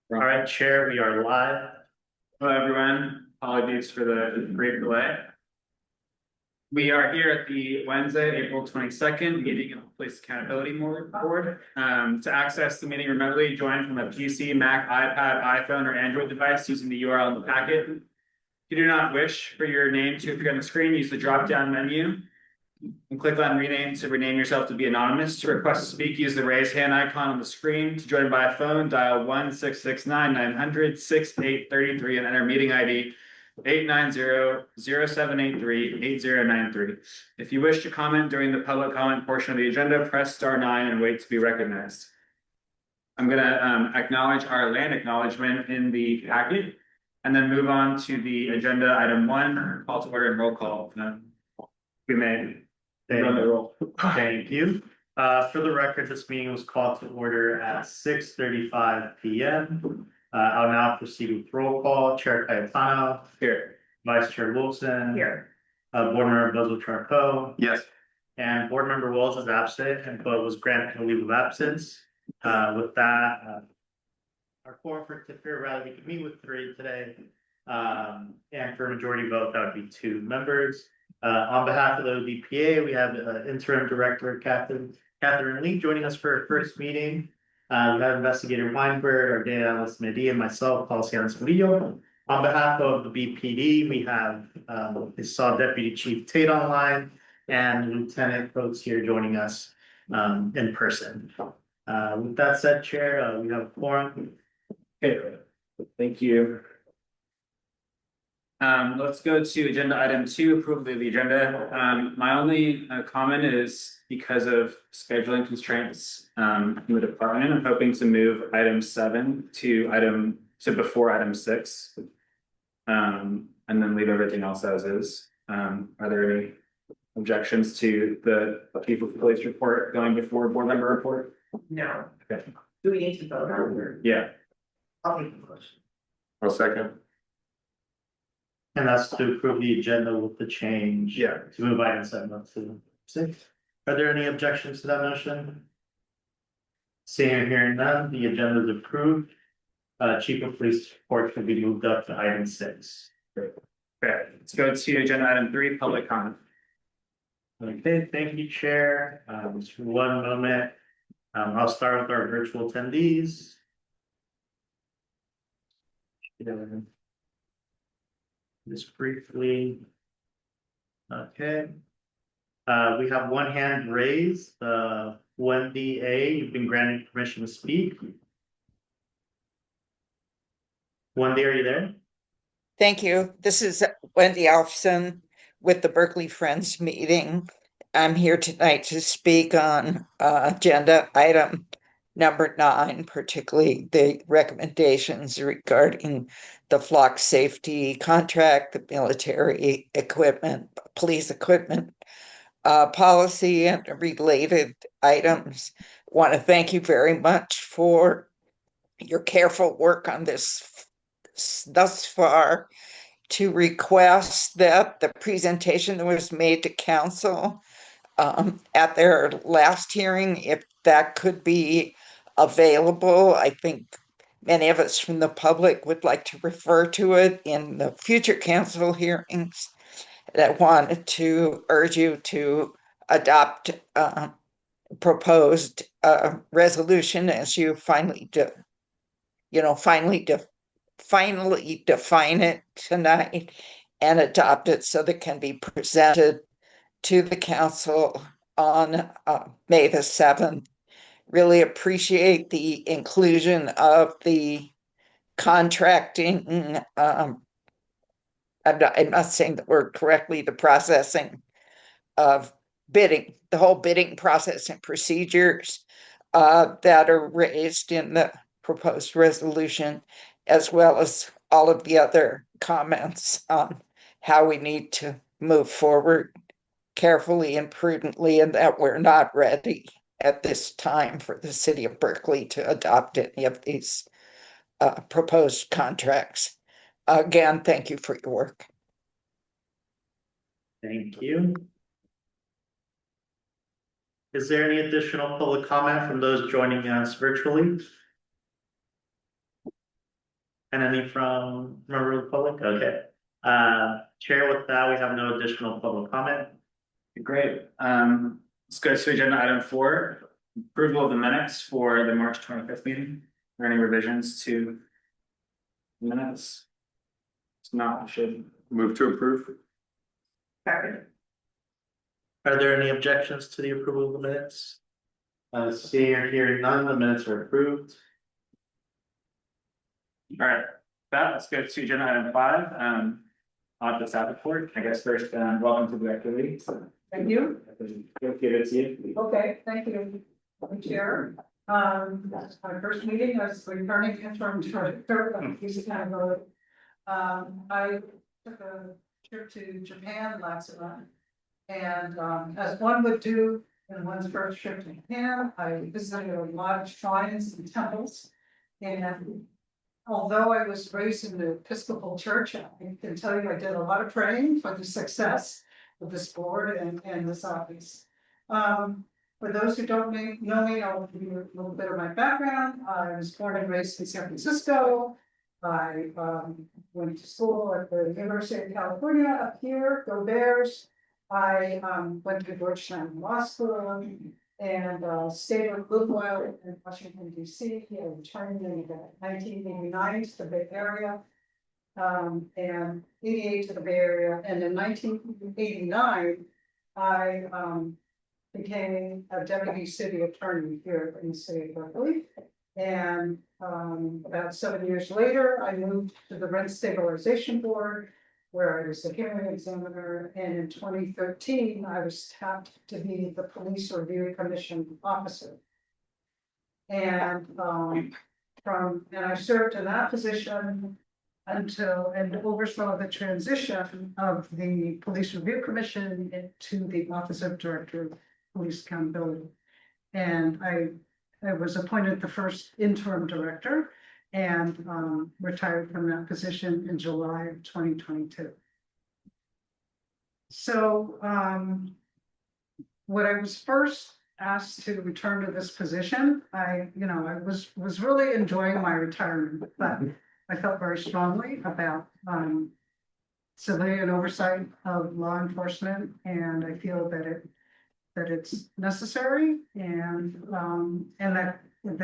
All right, Chair, we are live. Hello, everyone. Apologies for the brief delay. We are here at the Wednesday, April 22nd meeting of the Police Accountability Board. To access the meeting remotely, join from a PC, Mac, iPad, iPhone, or Android device using the URL in the packet. If you do not wish for your name to appear on the screen, use the drop-down menu and click on rename to rename yourself to be anonymous. To request to speak, use the raise hand icon on the screen. To join by phone, dial 1-669-900-6833 and enter meeting ID 890-0783-8093. If you wish to comment during the public comment portion of the agenda, press *9 and wait to be recognized. I'm going to acknowledge our land acknowledgement in the packet and then move on to the agenda item 1, call to order and roll call. We may run the roll. Thank you. For the record, this meeting was called to order at 6:35 p.m. I'll now proceed with roll call. Chair Cayetano. Here. Vice Chair Wilson. Here. Board Member Bozo-Charpeau. Yes. And Board Member Wells is absent and but was granted a leave of absence. With that, our quorum for rather we could meet with 3 today. And for a majority vote, that would be 2 members. On behalf of the ODPA, we have Interim Director Catherine Lee joining us for our first meeting. We have Investigator Weinberg, our data analyst Mehdi, and myself, Policy Analyst Murillo. On behalf of the BPD, we have I saw Deputy Chief Tate online and Lieutenant folks here joining us in person. With that said, Chair, we have a quorum. Okay. Thank you. Let's go to agenda item 2, approval of the agenda. My only comment is because of scheduling constraints in the department, I'm hoping to move item 7 to before item 6, and then leave everything else as is. Are there any objections to the chief of police report going before board member report? No. Okay. Do we need to vote on it? Yeah. I'll make the motion. I'll second. And that's to approve the agenda with the change. Yeah. To move item 7 up to 6. Are there any objections to that motion? Seeing or hearing none, the agenda is approved. Chief of police report can be moved up to item 6. Great. Okay, let's go to agenda item 3, public comment. Okay, thank you, Chair. Just one moment. I'll start with our virtual attendees. Just briefly. Okay. We have one hand raised. Wendy A, you've been granted permission to speak. Wendy, are you there? Thank you. This is Wendy Alfson with the Berkeley Friends meeting. I'm here tonight to speak on agenda item number 9, particularly the recommendations regarding the flock safety contract, the military equipment, police equipment policy, and related items. Want to thank you very much for your careful work on this thus far, to request that the presentation that was made to council at their last hearing, if that could be available. I think many of us from the public would like to refer to it in the future council hearings. That wanted to urge you to adopt proposed resolution as you finally finally define it tonight and adopt it so that it can be presented to the council on May the 7th. Really appreciate the inclusion of the contracting. I'm not saying the word correctly, the processing of bidding, the whole bidding process and procedures that are raised in the proposed resolution, as well as all of the other comments on how we need to move forward carefully and prudently, and that we're not ready at this time for the city of Berkeley to adopt any of these proposed contracts. Again, thank you for your work. Thank you. Is there any additional public comment from those joining us virtually? And any from member of the public? Okay. Chair, with that, we have no additional public comment. Great, let's go to agenda item 4, approval of the minutes for the March 25th meeting. Are there any revisions to minutes? It's not, we should. Move to approve. Second. Are there any objections to the approval of the minutes? Seeing or hearing none, the minutes are approved. All right, that, let's go to agenda item 5, on the staff report. I guess first, welcome to the activity. Thank you. Give it to you. Okay, thank you, Chair. That's my first meeting as returning interim director of East County. I took a trip to Japan last month. And as one would do in one's first trip to Japan, I visited a lot of shrines and temples. And although I was raised in the Episcopal Church, I can tell you I did a lot of praying for the success of this board and this office. For those who don't know me, I'll give you a little bit of my background. I was born and raised in San Francisco. I went to school at the University of California up here, go Bears. I went to Georgetown Law School and stayed a little while in Washington DC. I returned in 1989 to the Bay Area. And 88 to the Bay Area, and in 1989, I became a deputy city attorney here in the city of Berkeley. And about 7 years later, I moved to the Rent Stabilization Board, where I was a hearing examiner. And in 2013, I was tapped to be the Police Review Commission officer. And I served in that position until and oversaw the transition of the Police Review Commission into the Office of Director of Police Accountability. And I was appointed the first interim director and retired from that position in July of 2022. So when I was first asked to return to this position, I was really enjoying my retirement, but I felt very strongly about civilian oversight of law enforcement, and I feel that it's necessary and that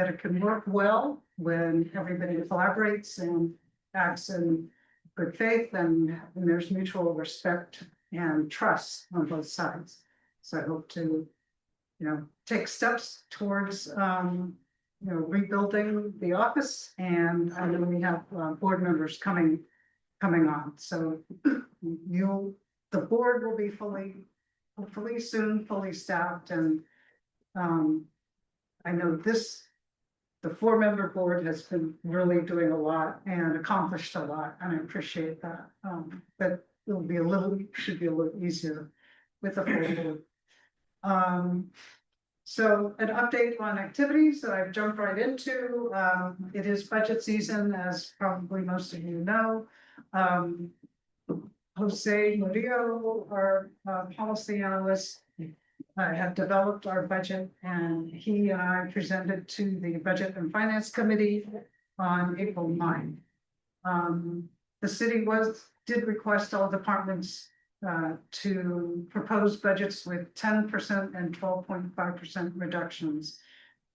it can work well when everybody collaborates and acts in good faith and there's mutual respect and trust on both sides. So I hope to, take steps towards rebuilding the office, and I know we have board members coming on. So the board will be hopefully soon fully staffed, and I know the 4-member board has been really doing a lot and accomplished a lot, and I appreciate that. But should be a little easier with the full board. So an update on activities that I've jumped right into. It is budget season, as probably most of you know. Jose Murillo, our policy analyst, have developed our budget, and he and I presented to the Budget and Finance Committee on April 9. The city did request all departments to propose budgets with 10% and 12.5% reductions.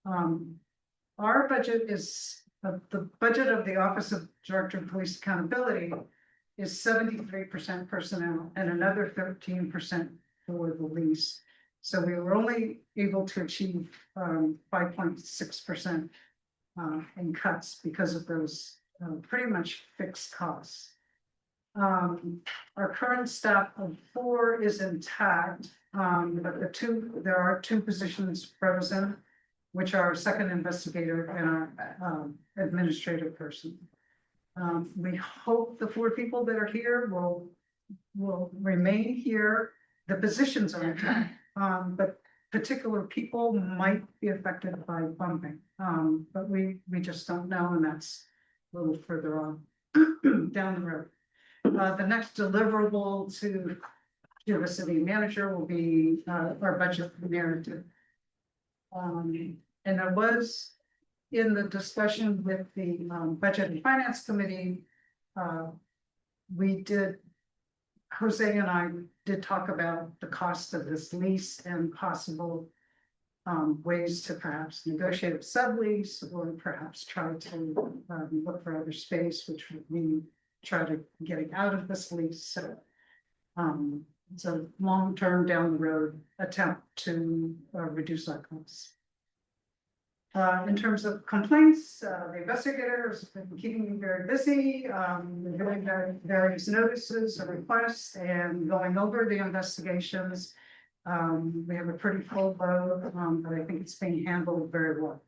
Our budget is the budget of the Office of Director of Police Accountability is 73% personnel and another 13% for the lease. So we were only able to achieve 5.6% in cuts because of those pretty much fixed costs. Our current staff of 4 is intact, but there are 2 positions frozen, which are our second investigator and our administrative person. We hope the 4 people that are here will remain here. The positions are intact, but particular people might be affected by bumping. But we just don't know, and that's a little further on down the road. The next deliverable to the city manager will be our budget narrative. And there was in the discussion with the Budget and Finance Committee, we did, Jose and I did talk about the cost of this lease and possible ways to perhaps negotiate a sublease or perhaps try to look for other space, which would mean try to getting out of this lease. So it's a long-term down the road attempt to reduce our costs. In terms of complaints, the investigators have been keeping me very busy, doing various notices and requests and going over the investigations. We have a pretty full load, but I think it's being handled very well.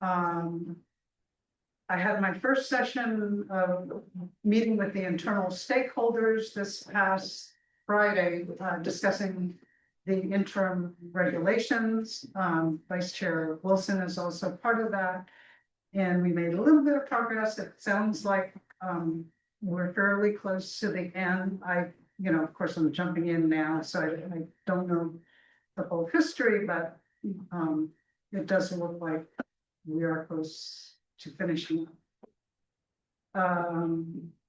I had my first session of meeting with the internal stakeholders this past Friday, discussing the interim regulations. Vice Chair Wilson is also part of that. And we made a little bit of progress. It sounds like we're fairly close to the end. Of course, I'm jumping in now, so I don't know the whole history, but it does look like we are close to finishing. I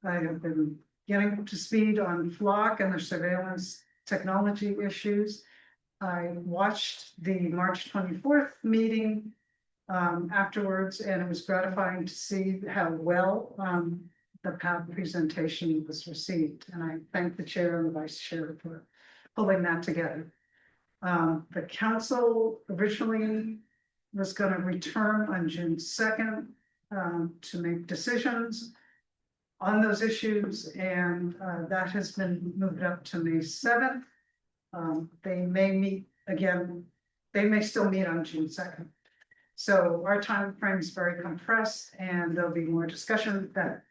have been getting up to speed on flock and the surveillance technology issues. I watched the March 24th meeting afterwards, and it was gratifying to see how well the PAB presentation was received. And I thank the chair and the vice chair for pulling that together. The council originally was going to return on June 2nd to make decisions on those issues, and that has been moved up to May 7th. They may meet again, they may still meet on June 2nd. So our time frame is very compressed, and there'll be more discussion that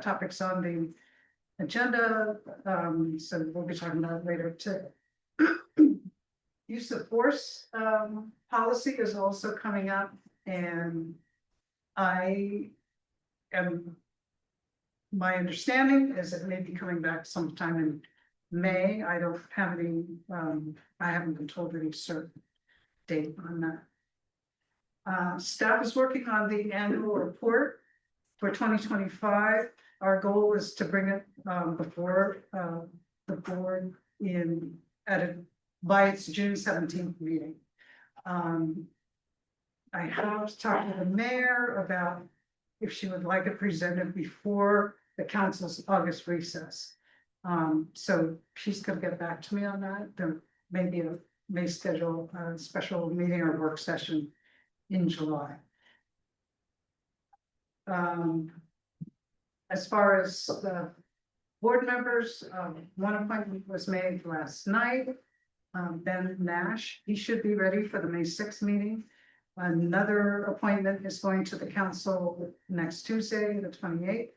topic's on the agenda. So we'll be talking about it later too. Use of force policy is also coming up, and my understanding is it may be coming back sometime in May. I don't have any, I haven't been told any certain date on that. Staff is working on the annual report for 2025. Our goal is to bring it before the board by its June 17th meeting. I have talked to the mayor about if she would like it presented before the council's August recess. So she's going to get back to me on that. There may schedule a special meeting or work session in July. As far as the board members, one appointment was made last night. Ben Nash, he should be ready for the May 6th meeting. Another appointment is going to the council next Tuesday, the 28th.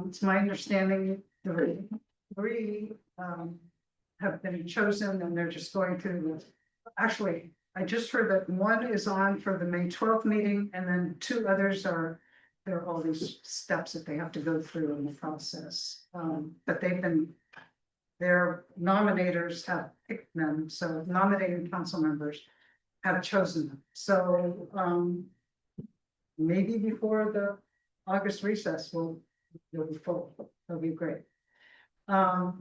It's my understanding the three have been chosen, and they're just going through actually, I just heard that one is on for the May 12th meeting, and then two others there are all these steps that they have to go through in the process. But their nominators have picked them, so nominating council members have chosen them. So maybe before the August recess, we'll be full. That'll be great. I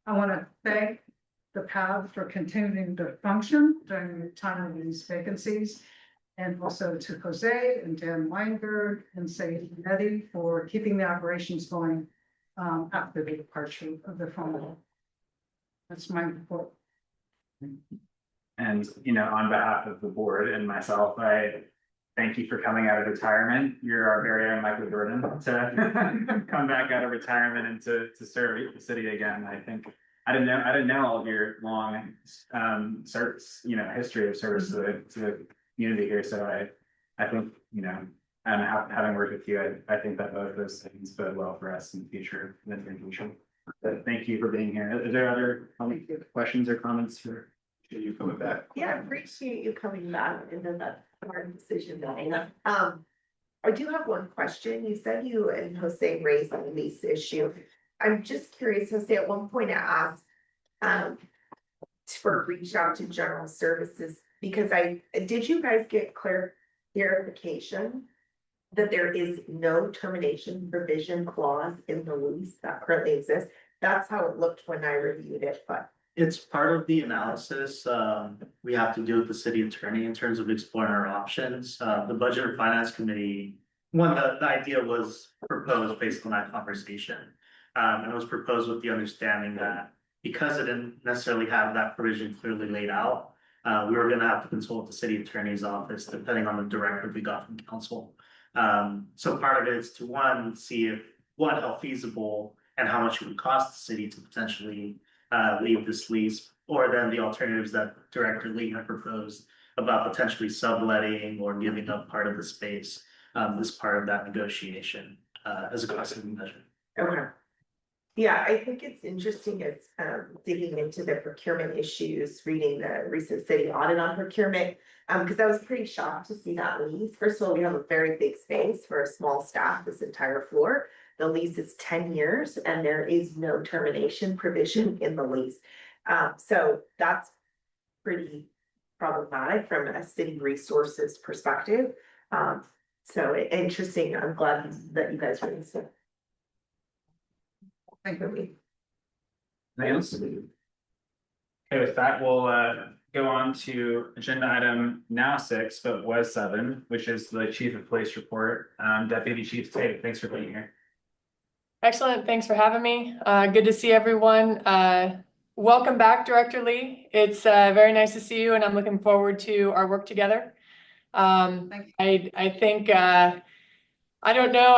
want to thank the PAB for continuing to function during the time of these vacancies, and also to Jose and Dan Weinberg and Sadie Nettie for keeping the operations going after the departure of the phone. That's my report. And, on behalf of the board and myself, I thank you for coming out of retirement. You're our very own Michael Jordan to come back out of retirement and to serve the city again. I think I didn't know all of your long history of service to the community here. So I think, and having worked with you, I think that both those things bode well for us in the future. But thank you for being here. Is there other questions or comments for you coming back? Yeah, I appreciate you coming back, and then that's a hard decision, Diana. I do have one question. You said you and Jose raised the lease issue. I'm just curious, Jose, at one point I asked for reach out to general services, because did you guys get clarification that there is no termination provision clause in the lease that currently exists. That's how it looked when I reviewed it, but It's part of the analysis, we have to do with the city attorney in terms of exploring our options. The Budget and Finance Committee, the idea was proposed based on that conversation. And it was proposed with the understanding that because it didn't necessarily have that provision clearly laid out, we were gonna have to consult the city attorney's office depending on the directive we got from council. So part of it is to see if, how feasible and how much it would cost the city to potentially leave this lease, or then the alternatives that Director Lee had proposed about potentially subletting or giving up part of the space, as part of that negotiation, as a cost saving measure. okay. Yeah, I think it's interesting as digging into the procurement issues, reading the recent city audit on procurement. Because I was pretty shocked to see that lease. First of all, we have a very big space for a small staff, this entire floor. The lease is 10 years and there is no termination provision in the lease. So that's pretty problematic from a city resources perspective. So interesting. I'm glad that you guys raised it. Thank you. Anything else? Okay, with that, we'll go on to agenda item now 6, but was 7, which is the Chief of Police report. Deputy Chief Tate, thanks for being here. Excellent. Thanks for having me. Good to see everyone. Welcome back, Director Lee. It's very nice to see you, and I'm looking forward to our work together. I think I don't know.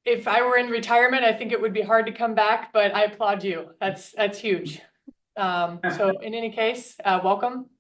If I were in retirement, I think it would be hard to come back, but I applaud you. That's huge. So in any case, welcome.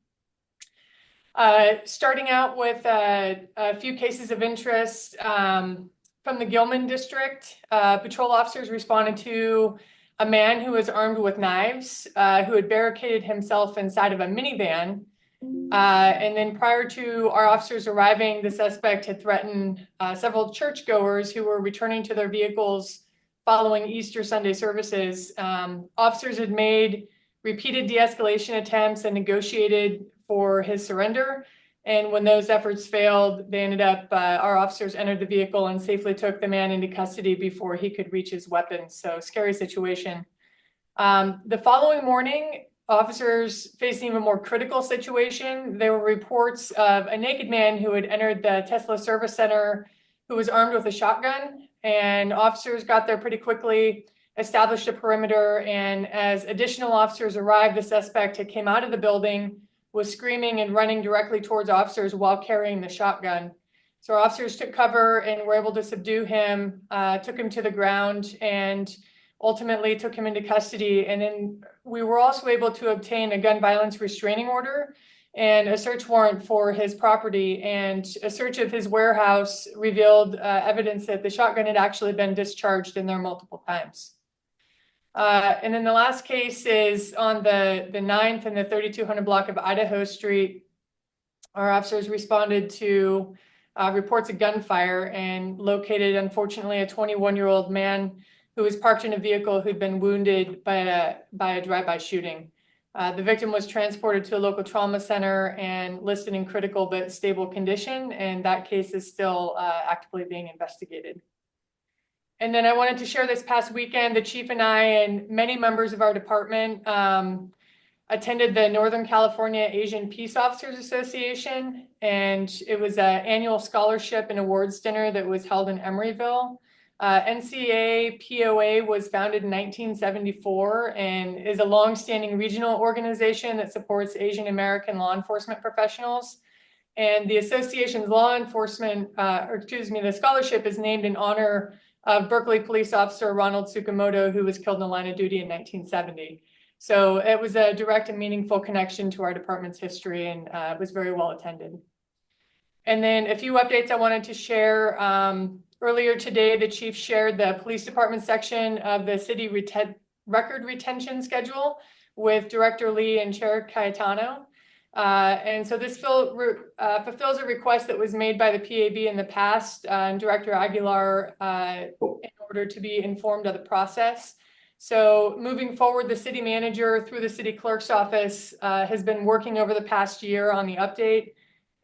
Starting out with a few cases of interest from the Gilman district, patrol officers responded to a man who was armed with knives, who had barricaded himself inside of a minivan. And then prior to our officers arriving, the suspect had threatened several churchgoers who were returning to their vehicles following Easter Sunday services. Officers had made repeated de-escalation attempts and negotiated for his surrender. And when those efforts failed, they ended up, our officers entered the vehicle and safely took the man into custody before he could reach his weapon. So scary situation. The following morning, officers faced an even more critical situation. There were reports of a naked man who had entered the Tesla service center who was armed with a shotgun, and officers got there pretty quickly, established a perimeter, and as additional officers arrived, the suspect had came out of the building, was screaming and running directly towards officers while carrying the shotgun. So our officers took cover and were able to subdue him, took him to the ground, and ultimately took him into custody. And then we were also able to obtain a gun violence restraining order and a search warrant for his property. And a search of his warehouse revealed evidence that the shotgun had actually been discharged in there multiple times. And then the last case is on the 9th and the 3200 block of Idaho Street. Our officers responded to reports of gunfire and located, unfortunately, a 21-year-old man who was parked in a vehicle who'd been wounded by a drive-by shooting. The victim was transported to a local trauma center and listed in critical but stable condition, and that case is still actively being investigated. And then I wanted to share this past weekend, the chief and I and many members of our department attended the Northern California Asian Peace Officers Association, and it was an annual scholarship and awards dinner that was held in Emeryville. NCA POA was founded in 1974 and is a longstanding regional organization that supports Asian American law enforcement professionals. And the association's the scholarship is named in honor of Berkeley police officer Ronald Tsukamoto, who was killed in the line of duty in 1970. So it was a direct and meaningful connection to our department's history, and it was very well attended. And then a few updates I wanted to share. Earlier today, the chief shared the police department section of the city record retention schedule with Director Lee and Chair Cayetano. And so this fulfills a request that was made by the PAB in the past, and Director Aguilar, in order to be informed of the process. So moving forward, the city manager through the city clerk's office has been working over the past year on the update.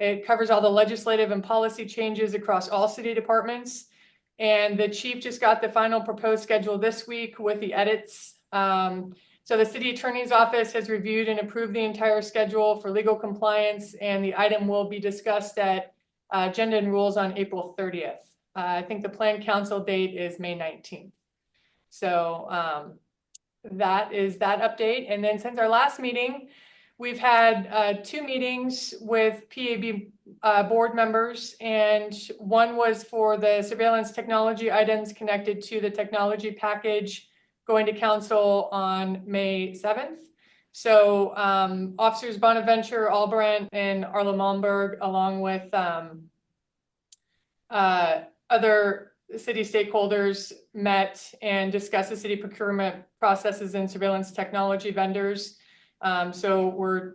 It covers all the legislative and policy changes across all city departments. And the chief just got the final proposed schedule this week with the edits. So the city attorney's office has reviewed and approved the entire schedule for legal compliance, and the item will be discussed at agenda and rules on April 30th. I think the planned council date is May 19th. So that is that update. And then since our last meeting, we've had 2 meetings with PAB board members, and one was for the surveillance technology items connected to the technology package going to council on May 7th. So officers Bonaventure, Albrandt, and Arla Malmberg, along with other city stakeholders, met and discussed the city procurement processes and surveillance technology vendors. So we're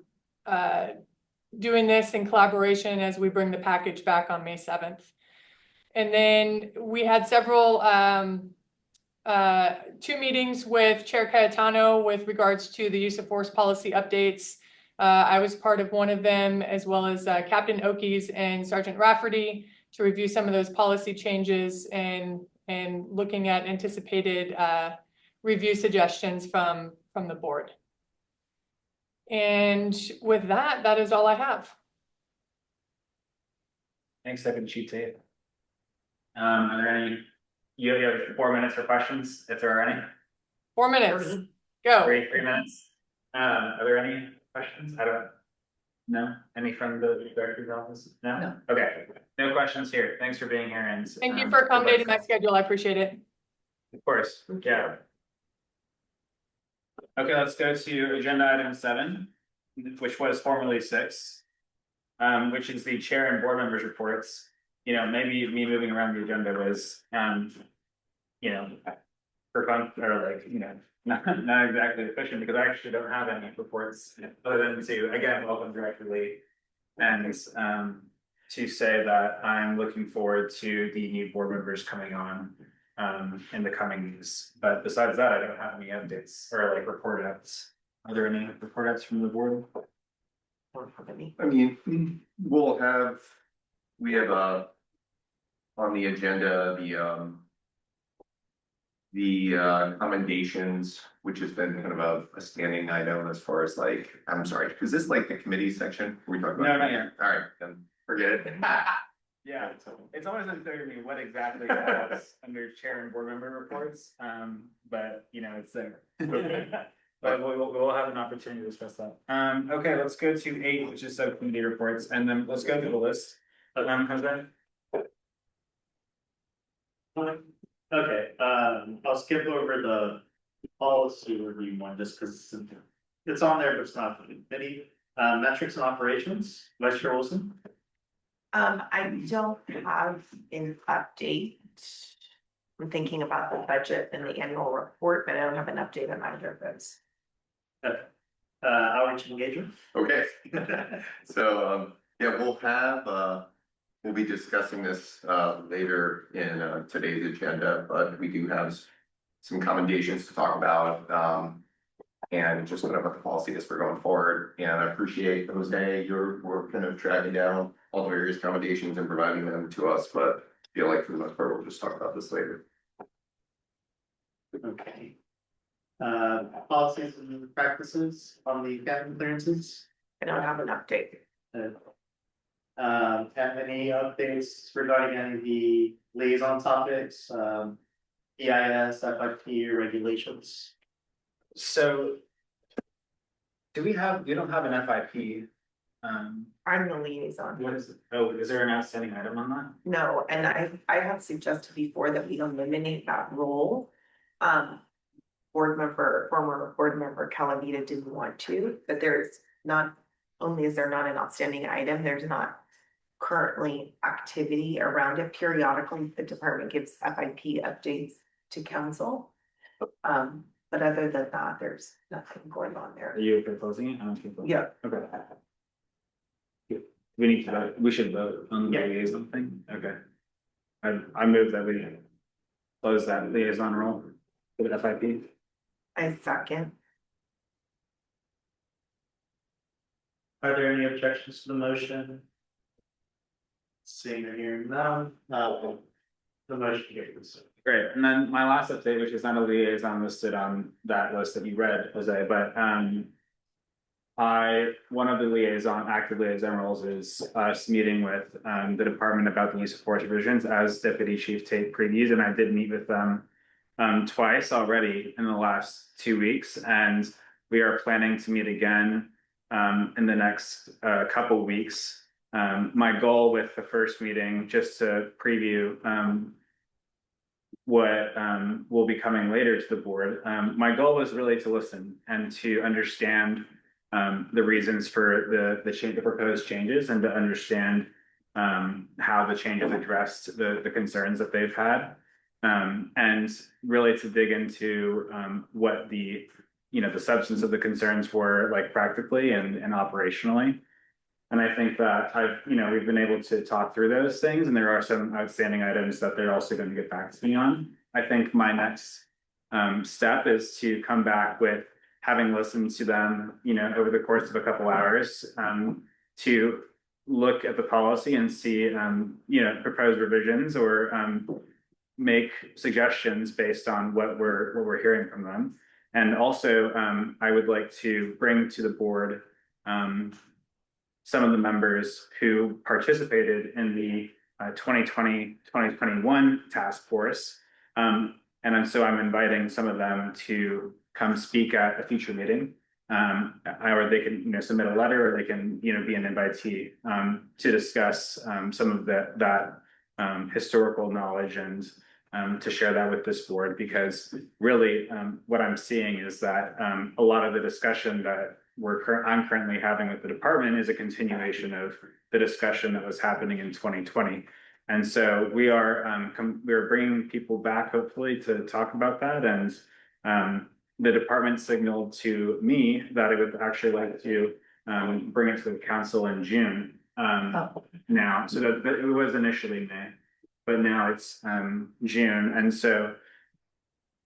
doing this in collaboration as we bring the package back on May 7th. And then we had several 2 meetings with Chair Cayetano with regards to the use of force policy updates. I was part of one of them, as well as Captain Okies and Sergeant Rafferty, to review some of those policy changes and looking at anticipated review suggestions from the board. And with that, that is all I have. Thanks, Deputy Chief Tate. Are there any, you have 4 minutes for questions, if there are any? 4 minutes, go. 3 minutes. Are there any questions? I don't. No, any from the director's office? No? No. Okay, no questions here. Thanks for being here and. Thank you for accommodating my schedule. I appreciate it. Of course, yeah. Okay, let's go to agenda item 7, which was formerly 6. Which is the chair and board members reports. You know, maybe me moving around the agenda was, you know, for fun, or like, you know, not exactly efficient, because I actually don't have any reports other than to, again, welcome Director Lee. And to say that I'm looking forward to the new board members coming on in the coming weeks. But besides that, I don't have any updates or like report outs. Are there any report outs from the board? I mean, we have on the agenda, the commendations, which has been kind of a standing item as far as like, I'm sorry, is this like the committee section? We talking about? No, not yet. All right, then forget it. Yeah, it's always unclear to me what exactly that is under chair and board member reports, but you know, it's there. But we'll have an opportunity to discuss that. Okay, let's go to 8, which is subcommittee reports, and then let's go through the list. How's that? Okay, I'll skip over the policy review one just because it's on there, but it's not for the committee. Metrics and operations, Vice Chair Wilson. I don't have an update. I'm thinking about the budget and the annual report, but I don't have an update on either of those. Outreach engagement. Okay, so, yeah, we'll be discussing this, later in, today's agenda, but we do have some commendations to talk about, and just kind of what the policy is for going forward. And I appreciate, Jose, we're kind of tracking down all the various commendations and providing them to us, but I feel like for the most part, we'll just talk about this later. Okay. Policies and practices on the captain clearances. I don't have an update. Have any updates regarding any of the liaison topics, EIS, FIP regulations? So. We don't have an FIP. I'm the liaison. What is it? Oh, is there an outstanding item on that? No, and I have suggested before that we eliminate that role. Former board member Calavita didn't want to, but there's not only is there not an outstanding item, there's not currently activity around it. Periodically, the department gives FIP updates to council. But other than that, there's nothing going on there. Are you proposing it? I don't think. Yeah. Okay. We need to vote, we should vote on the liaison thing, okay. I move that we close that liaison role with FIP. I second. Are there any objections to the motion? Seeing or hearing none, the motion carries. Great, and then my last update, which is not a liaison listed on that list that you read, Jose, but one of the active liaison roles is us meeting with the department about the use of force provisions as Deputy Chief Tate previewed, and I did meet with them twice already in the last 2 weeks, and we are planning to meet again in the next couple weeks. My goal with the first meeting, just to preview what will be coming later to the board. My goal was really to listen and to understand the reasons for the proposed changes and to understand how the changes addressed the concerns that they've had. And really to dig into what the substance of the concerns were like practically and operationally. And I think that we've been able to talk through those things, and there are some outstanding items that they're also going to get back to me on. I think my next step is to come back with, having listened to them, over the course of a couple hours, to look at the policy and see, proposed revisions or make suggestions based on what we're hearing from them. And also, I would like to bring to the board some of the members who participated in the 2020-2021 task force. And so I'm inviting some of them to come speak at a future meeting. Or they can submit a letter, or they can be an invitee to discuss some of that historical knowledge and to share that with this board, because really what I'm seeing is that a lot of the discussion that I'm currently having with the department is a continuation of the discussion that was happening in 2020. And so we're bringing people back hopefully to talk about that. And the department signaled to me that it would actually like to bring it to the council in June now. So that it was initially May, but now it's June. And so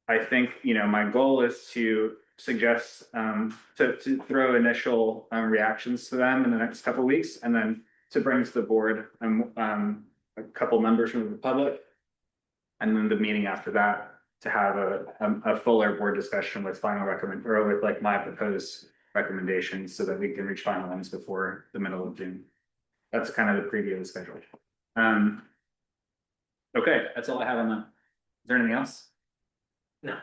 I think, my goal is to suggest to throw initial reactions to them in the next couple of weeks, and then to bring to the board a couple members from the public, and then the meeting after that to have a fuller board discussion with with my proposed recommendations, so that we can reach final ones before the middle of June. That's kind of the preview of the schedule. Okay, that's all I have on that. Is there anything else? No.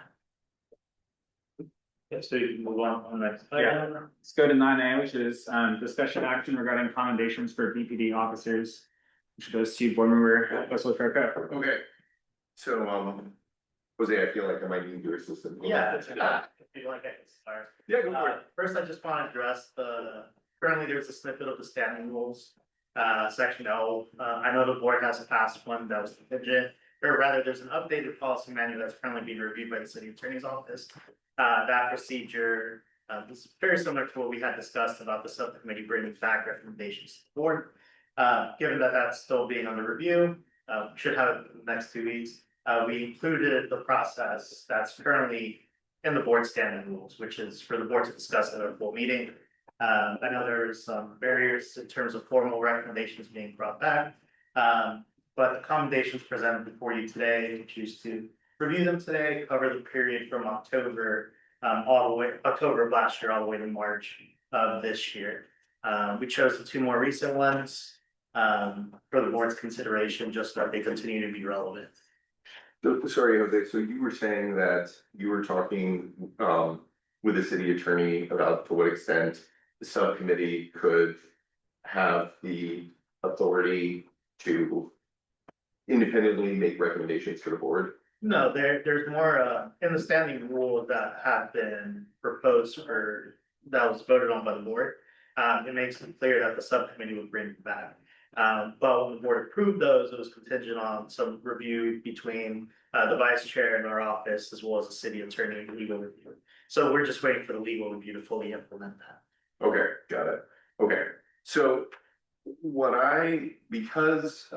Yeah, so you can move on the next. Yeah. Let's go to 9A, which is discussion action regarding commendations for BPD officers, which goes to board member Russell Kirko. Okay, so Jose, I feel like I might need your assistance. Yeah, if you like, I can start. Yeah, go for it. First, I just want to address currently there's a snippet of the standing rules, section L. I know the board has passed one that was contingent, or rather there's an updated policy manual that's currently being reviewed by the city attorney's office. That procedure is very similar to what we had discussed about the subcommittee bringing back recommendations to the board. Given that that's still being under review, should have it in the next 2 weeks. We included the process that's currently in the board standing rules, which is for the board to discuss at a full meeting. I know there's some barriers in terms of formal recommendations being brought back. But the commendations presented before you today, we choose to review them today, cover the period from October of last year all the way to March of this year. We chose the 2 more recent ones for the board's consideration, just so that they continue to be relevant. Sorry, Jose, so you were saying that you were talking with the city attorney about to what extent the subcommittee could have the authority to independently make recommendations to the board? No, there's more in the standing rule that have been proposed that was voted on by the board. It makes it clear that the subcommittee would bring it back. But when the board approved those, it was contingent on some review between the vice chair in our office, as well as the city attorney and legal review. So we're just waiting for the legal review to fully implement that. Okay, got it. Okay, so because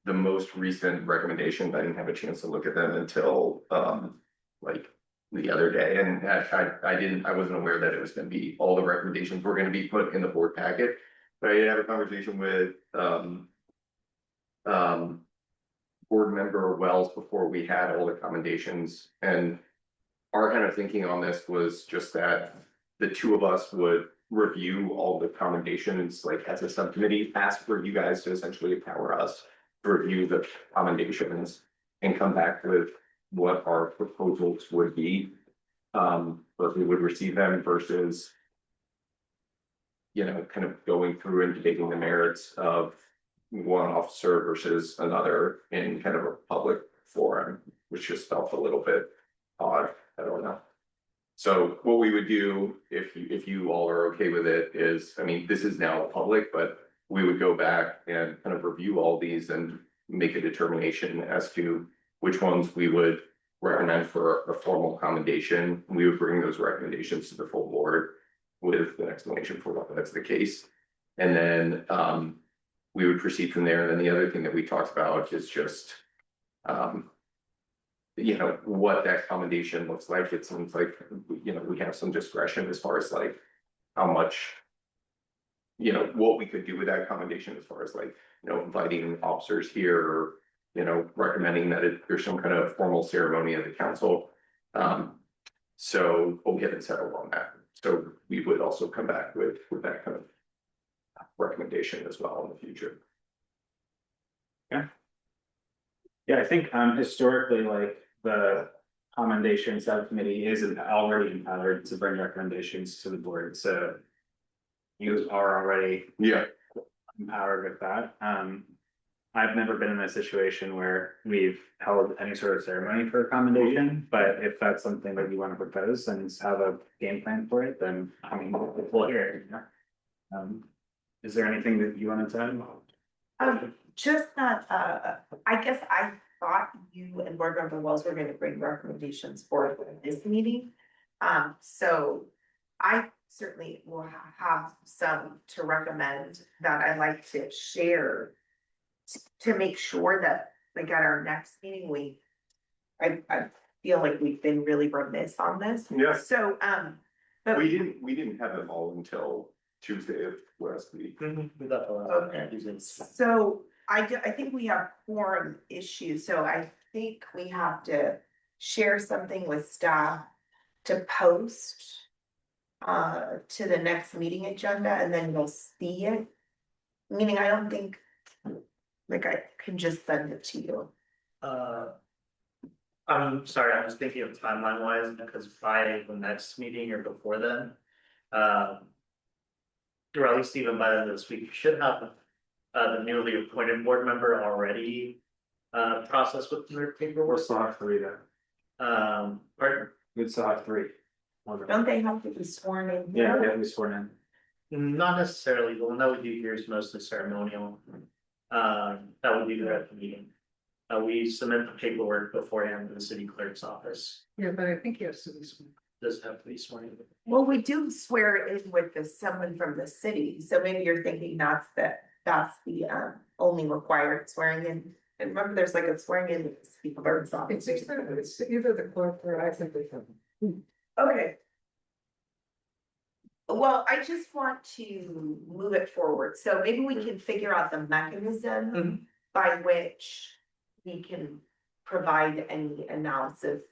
the most recent recommendations, I didn't have a chance to look at them until like the other day, and I wasn't aware that it was going to be, all the recommendations were going to be put in the board packet. But I did have a conversation with board member Wells before we had all the commendations, and our kind of thinking on this was just that the two of us would review all the commendations, like as a subcommittee, ask for you guys to essentially empower us to review the commendations and come back with what our proposals would be. But we would receive them versus, you know, kind of going through and debating the merits of one officer versus another in kind of a public forum, which just felt a little bit odd. I don't know. So what we would do, if you all are okay with it, is, I mean, this is now public, but we would go back and kind of review all these and make a determination as to which ones we would recommend for a formal commendation. We would bring those recommendations to the full board with an explanation for why that's the case. And then we would proceed from there. And then the other thing that we talked about is just you know, what that commendation looks like. It seems like, you know, we have some discretion as far as like how much, you know, what we could do with that commendation as far as like, you know, inviting officers here, or, you know, recommending that there's some kind of formal ceremony at the council. So, but we haven't settled on that. So we would also come back with that kind of recommendation as well in the future. Yeah, I think historically, like the commendation subcommittee is already empowered to bring recommendations to the board, so. You are already empowered with that. I've never been in a situation where we've held any sort of ceremony for a commendation, but if that's something that you want to propose and have a game plan for it, then I mean, we'll hear it. You know? Is there anything that you wanted to add? Just that, I guess I thought you and board member Wells were gonna bring recommendations for this meeting. So I certainly will have some to recommend that I'd like to share to make sure that, like, at our next meeting, I feel like we've been really remiss on this. Yeah. So, but We didn't have them all until Tuesday of last week. okay. So I think we have quorum issues, so I think we have to share something with staff to post to the next meeting agenda, and then you'll see it. Meaning, I don't think, like, I can just send it to you. I'm sorry, I was thinking of timeline wise, because by the next meeting or before then. Or at least even by the end of this week, you should have the newly appointed board member already processed with their paperwork. We'll still have three then. Pardon? We'd still have three. Don't they have to be sworn in? Yeah, they have to be sworn in. Not necessarily, the one that we do here is mostly ceremonial. That would be there at the meeting. We submit the paperwork beforehand to the city clerk's office. Yeah, but I think yes, it is. Does have to be sworn in. Well, we do swear in with someone from the city, so maybe you're thinking that's the only required swearing in. And remember, there's like a swearing in with the city clerk's office. It's either the clerk or I think they can. Okay. Well, I just want to move it forward, so maybe we can figure out the mechanism by which we can provide any analysis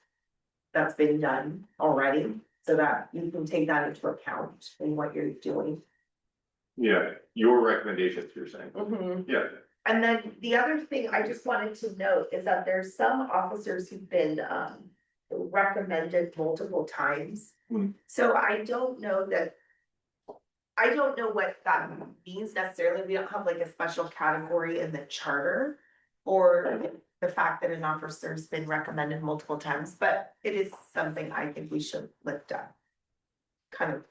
that's been done already, so that you can take that into account in what you're doing. Yeah, your recommendations, you're saying. Yeah. And then the other thing I just wanted to note is that there's some officers who've been recommended multiple times. So I don't know what that means necessarily. We don't have like a special category in the charter or the fact that an officer's been recommended multiple times, but it is something I think we should lift up. Kind of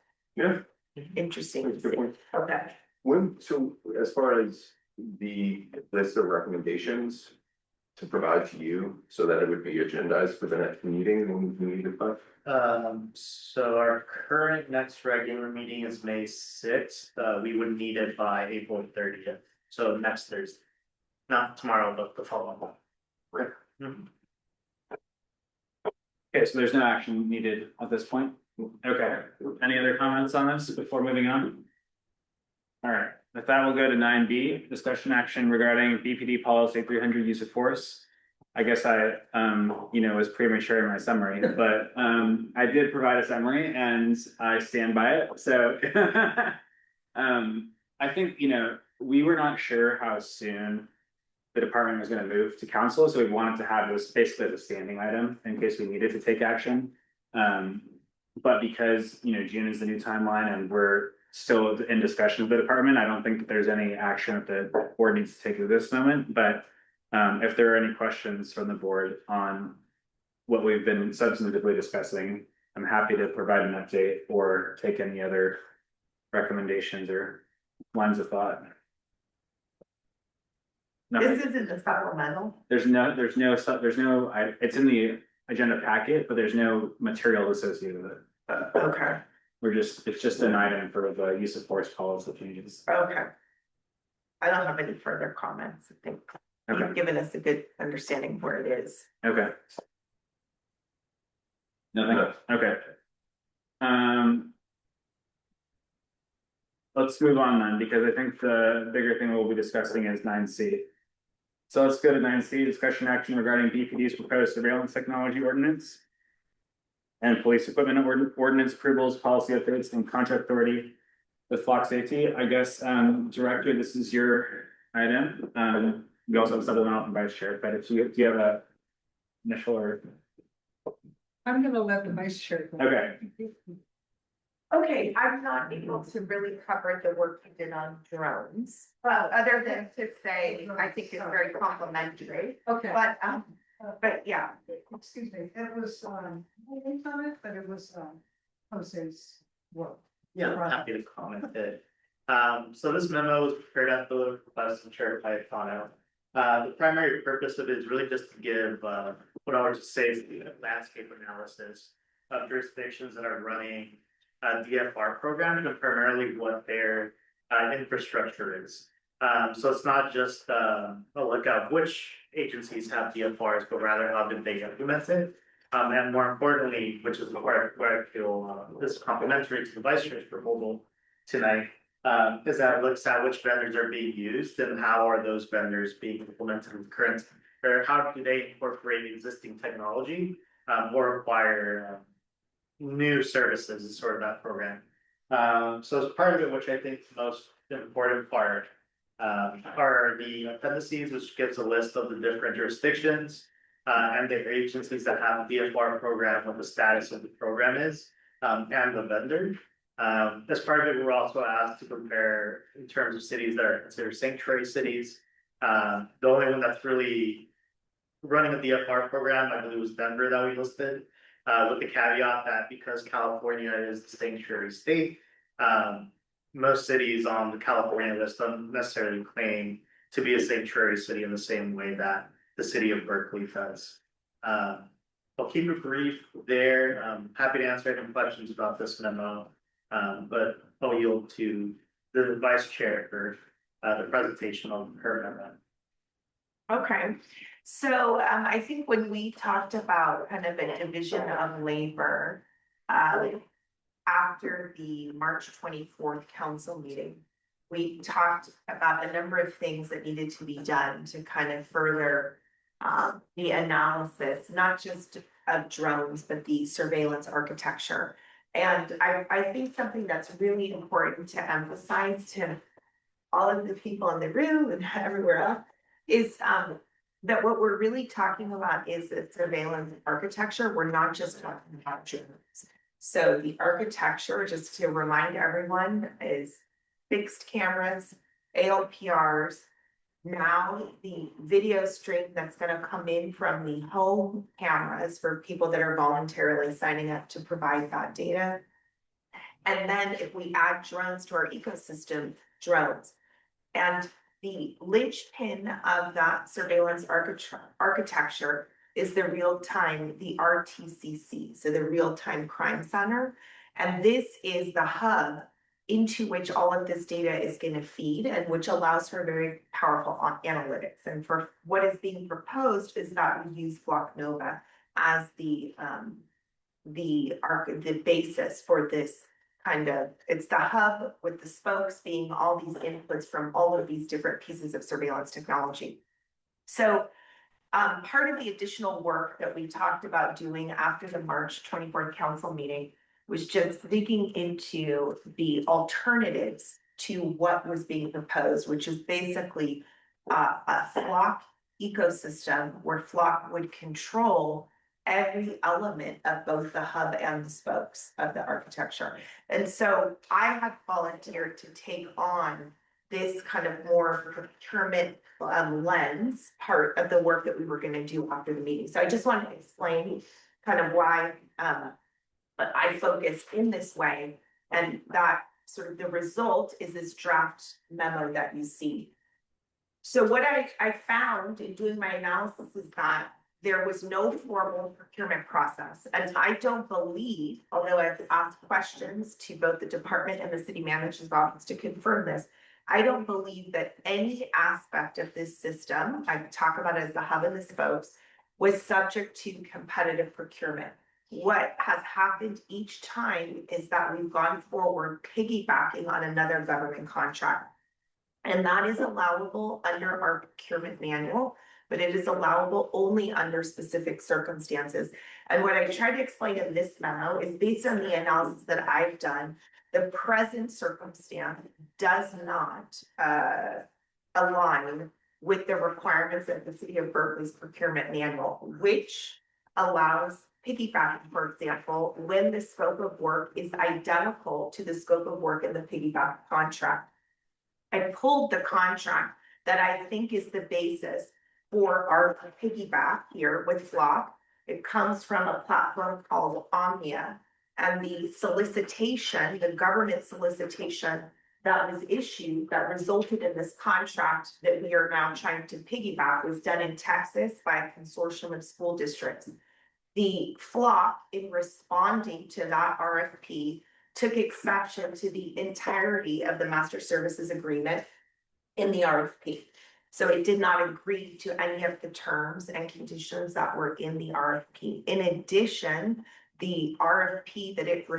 interesting. That's a good point. Okay. So as far as the list of recommendations to provide to you, so that it would be agendized for the next meeting when we need it by? So our current next regular meeting is May 6th. We would need it by April 30th. So next Thursday. Not tomorrow, but the following one. Right. Okay, so there's no action needed at this point. Okay, any other comments on this before moving on? All right, with that, we'll go to 9B, discussion action regarding BPD policy 300 use of force. I guess I, was premature in my summary, but, I did provide a summary and I stand by it, so. I think, we were not sure how soon the department was gonna move to council, so we wanted to have this basically as a standing item in case we needed to take action. But because, June is the new timeline and we're still in discussion with the department, I don't think that there's any action that the board needs to take at this moment, but if there are any questions from the board on what we've been substantively discussing, I'm happy to provide an update or take any other recommendations or lines of thought. Nothing. This isn't a supplemental. It's in the agenda packet, but there's no material associated with it. Okay, It's just an item for the use of force policy changes. okay. I don't have any further comments. I think Okay. you've given us a good understanding of where it is. Okay. Nothing, okay. Let's move on then, because I think the bigger thing we'll be discussing is 9C. So let's go to 9C, discussion action regarding BPD's proposed surveillance technology ordinance. And police equipment ordinance approvals, policy updates, and contract authority with Flock Safety. I guess, Director, this is your item. We also have supplemental from Vice Chair, but do you have a initial or? I'm gonna let the vice chair. go. Okay. Okay, I'm not able to really cover the work you did on drones, other than to say, I think it's very complimentary, Okay. but yeah. Excuse me, it was, I didn't comment, but it was, Jose's work. Yeah, I'm happy to comment it. So this memo was prepared at the request of Chair Cayetano. The primary purpose of it is really just to give, what I would just say is a landscape analysis of jurisdictions that are running DFR programs and primarily what their infrastructure is. So it's not just a look at which agencies have DFRs, but rather how did they implement it. And more importantly, which is where I feel this is complementary to the Vice Chair's proposal tonight, is that it looks at which vendors are being used and how are those vendors being implemented with current, or how do they incorporate existing technology or require new services as sort of that program. So as part of it, which I think is the most important part, are the appendices, which gives a list of the different jurisdictions and the agencies that have a DFR program, what the status of the program is, and the vendor. As part of it, we're also asked to compare in terms of cities that are considered sanctuary cities. The only one that's really running a DFR program, I believe, was Denver that we listed, with the caveat that because California is the sanctuary state, most cities on the California list don't necessarily claim to be a sanctuary city in the same way that the city of Berkeley does. I'll keep it brief there. Happy to answer any questions about this memo, but I'll yield to the Vice Chair for the presentation of her memo. Okay, so I think when we talked about kind of a division of labor, after the March 24th council meeting, we talked about a number of things that needed to be done to kind of further the analysis, not just of drones, but the surveillance architecture. And I think something that's really important to emphasize to all of the people in the room and everywhere else is that what we're really talking about is the surveillance architecture. We're not just talking about drones. So the architecture, just to remind everyone, is fixed cameras, ALPRs. Now the video stream that's going to come in from the home cameras for people that are voluntarily signing up to provide that data. And then if we add drones to our ecosystem, drones. And the linchpin of that surveillance architecture is the real-time, the RTCC, so the real-time crime center. And this is the hub into which all of this data is going to feed and which allows for very powerful analytics. And for what is being proposed is that we use Flock Nova as the basis for this it's the hub with the spokes being all these inputs from all of these different pieces of surveillance technology. So part of the additional work that we talked about doing after the March 24th council meeting was just digging into the alternatives to what was being proposed, which is basically a flock ecosystem where flock would control every element of both the hub and the spokes of the architecture. And so I had volunteered to take on this kind of more procurement lens part of the work that we were going to do after the meeting. So I just want to explain kind of why but I focus in this way, and that sort of the result is this draft memo that you see. So what I found in doing my analysis is that there was no formal procurement process. And I don't believe, although I've asked questions to both the department and the city manager's office to confirm this, I don't believe that any aspect of this system, I talk about it as the hub and the spokes, was subject to competitive procurement. What has happened each time is that we've gone forward piggybacking on another government contract. And that is allowable under our procurement manual, but it is allowable only under specific circumstances. And what I try to explain in this memo is based on the analysis that I've done, the present circumstance does not align with the requirements of the City of Berkeley's procurement manual, which allows piggybacking, for example, when the scope of work is identical to the scope of work in the piggyback contract. I pulled the contract that I think is the basis for our piggyback here with Flock. It comes from a platform called Omnia, and the solicitation, the government solicitation that was issued that resulted in this contract that we are now trying to piggyback was done in Texas by a consortium of school districts. The Flock, in responding to that RFP, took exception to the entirety of the master services agreement in the RFP. So it did not agree to any of the terms and conditions that were in the RFP. In addition, the RFP that it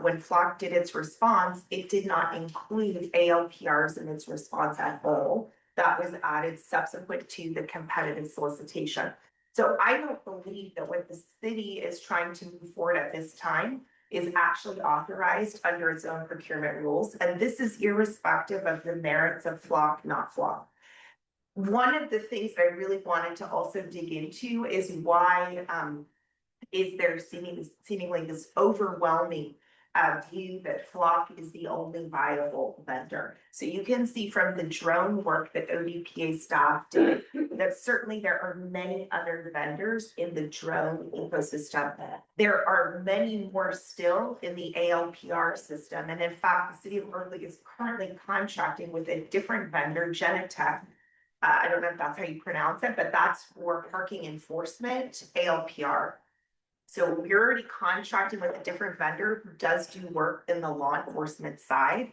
when Flock did its response, it did not include ALPRs in its response at all. That was added subsequent to the competitive solicitation. So I don't believe that what the city is trying to move forward at this time is actually authorized under its own procurement rules. And this is irrespective of the merits of Flock, not Flock. One of the things I really wanted to also dig into is why is there seemingly this overwhelming view that Flock is the only viable vendor. So you can see from the drone work that ODPA staff did that certainly there are many other vendors in the drone ecosystem. There are many more still in the ALPR system. And in fact, the city of Berkeley is currently contracting with a different vendor, Genetech. I don't know if that's how you pronounce it, but that's for parking enforcement, ALPR. So we're already contracting with a different vendor who does do work in the law enforcement side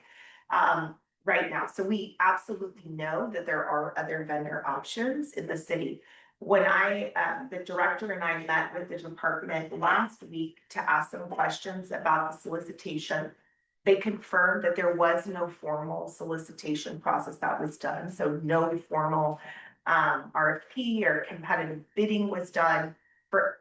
right now. So we absolutely know that there are other vendor options in the city. When the director and I met with the department last week to ask some questions about the solicitation, they confirmed that there was no formal solicitation process that was done. So no formal RFP or competitive bidding was done for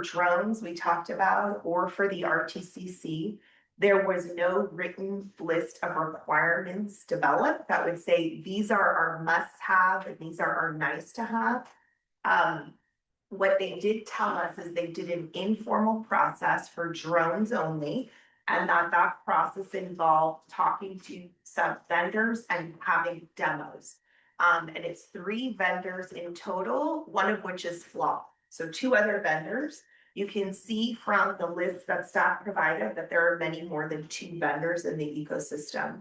drones we talked about, or for the RTCC. There was no written list of requirements developed that would say these are our must-have and these are our nice-to-have. What they did tell us is they did an informal process for drones only, and that process involved talking to some vendors and having demos. And it's 3 vendors in total, one of which is Flock. So 2 other vendors. You can see from the list that staff provided that there are many more than 2 vendors in the ecosystem.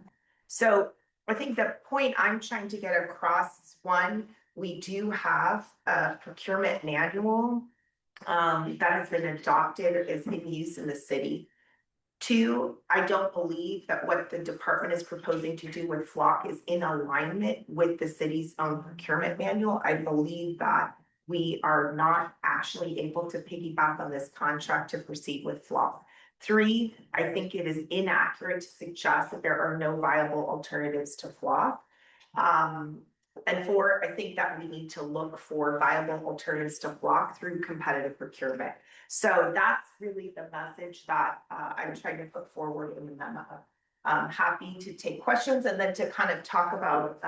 So I think the point I'm trying to get across is, one, we do have a procurement manual that has been adopted, is in use in the city. 2, I don't believe that what the department is proposing to do with Flock is in alignment with the city's own procurement manual. I believe that we are not actually able to piggyback on this contract to proceed with FLOP. 3, I think it is inaccurate to suggest that there are no viable alternatives to FLOP. And 4, I think that we need to look for viable alternatives to FLOP through competitive procurement. So that's really the message that I'm trying to put forward in the memo. I'm happy to take questions and then to kind of talk about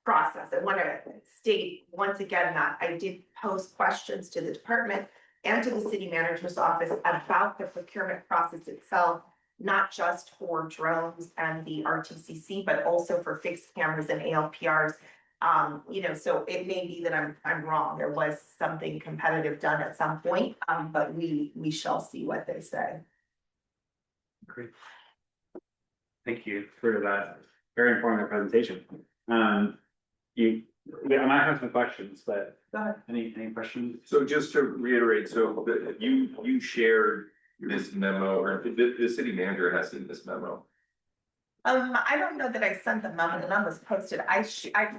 process. I want to state once again that I did pose questions to the department and to the city manager's office about the procurement process itself, not just for drones and the RTCC, but also for fixed cameras and ALPRs. You know, so it may be that I'm wrong. There was something competitive done at some point, but we shall see what they say. Great. Thank you for that very informative presentation. I might have some questions, but Go ahead. any questions? So just to reiterate, so you shared this memo, or the city manager has seen this memo? I don't know that I sent the memo. The memo was posted. I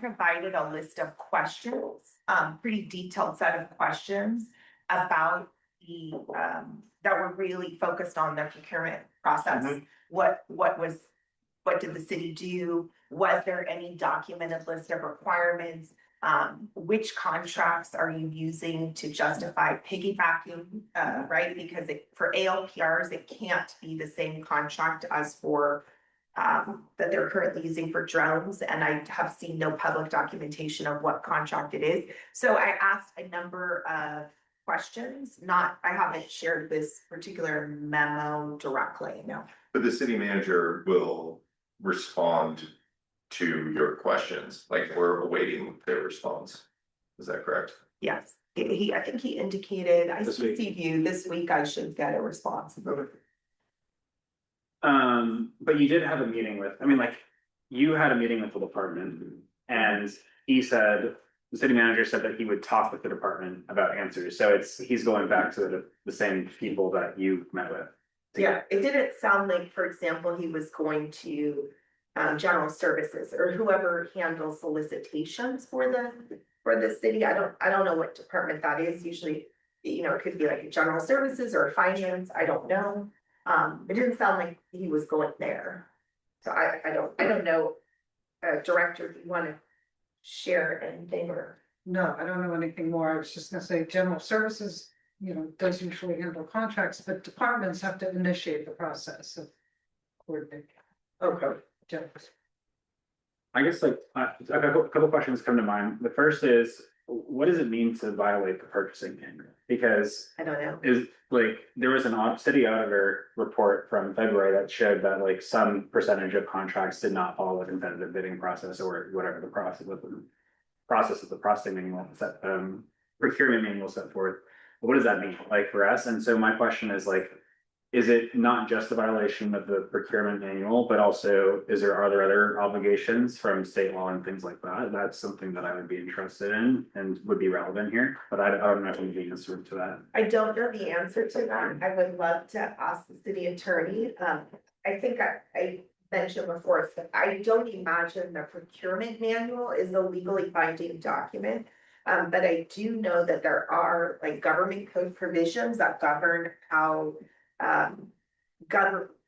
provided a list of questions, pretty detailed set of questions about the that were really focused on the procurement process. Mhm. What did the city do? Was there any documented list of requirements? Which contracts are you using to justify piggybacking, right? Because for ALPRs, it can't be the same contract as for that they're currently using for drones. And I have seen no public documentation of what contract it is. So I asked a number of questions, I haven't shared this particular memo directly, no. But the city manager will respond to your questions, like we're awaiting their response. Is that correct? Yes, I think he indicated, I This see week. you this week, I should get a response. But you did have a meeting with, I mean, like, you had a meeting with the department, and he said, the city manager said that he would talk with the department about answers, so he's going back to the same people that you met with. Yeah, it didn't sound like, for example, he was going to general services or whoever handles solicitations for the city. I don't know what department that is. Usually, you know, it could be like a general services or finance. I don't know. It didn't sound like he was going there. So I don't know. Director, if you want to share anything or. No, I don't know anything more. I was just gonna say, general services, you know, does usually handle contracts, but departments have to initiate the process of coordinating. Okay. I guess like, a couple questions come to mind. The first is, what does it mean to violate the purchasing manual? Because I don't know. is like, there was an city auditor report from February that showed that like some percentage of contracts did not follow the competitive bidding process or whatever the process of the processing manual set, procurement manual set forth. What does that mean like for us? And so my question is like, is it not just a violation of the procurement manual, but also are there other obligations from state law and things like that? That's something that I would be interested in and would be relevant here, but I don't know if I'm the answer to that. I don't know the answer to that. I would love to ask the city attorney. I think I mentioned before, so I don't imagine the procurement manual is a legally binding document. But I do know that there are like government code provisions that govern how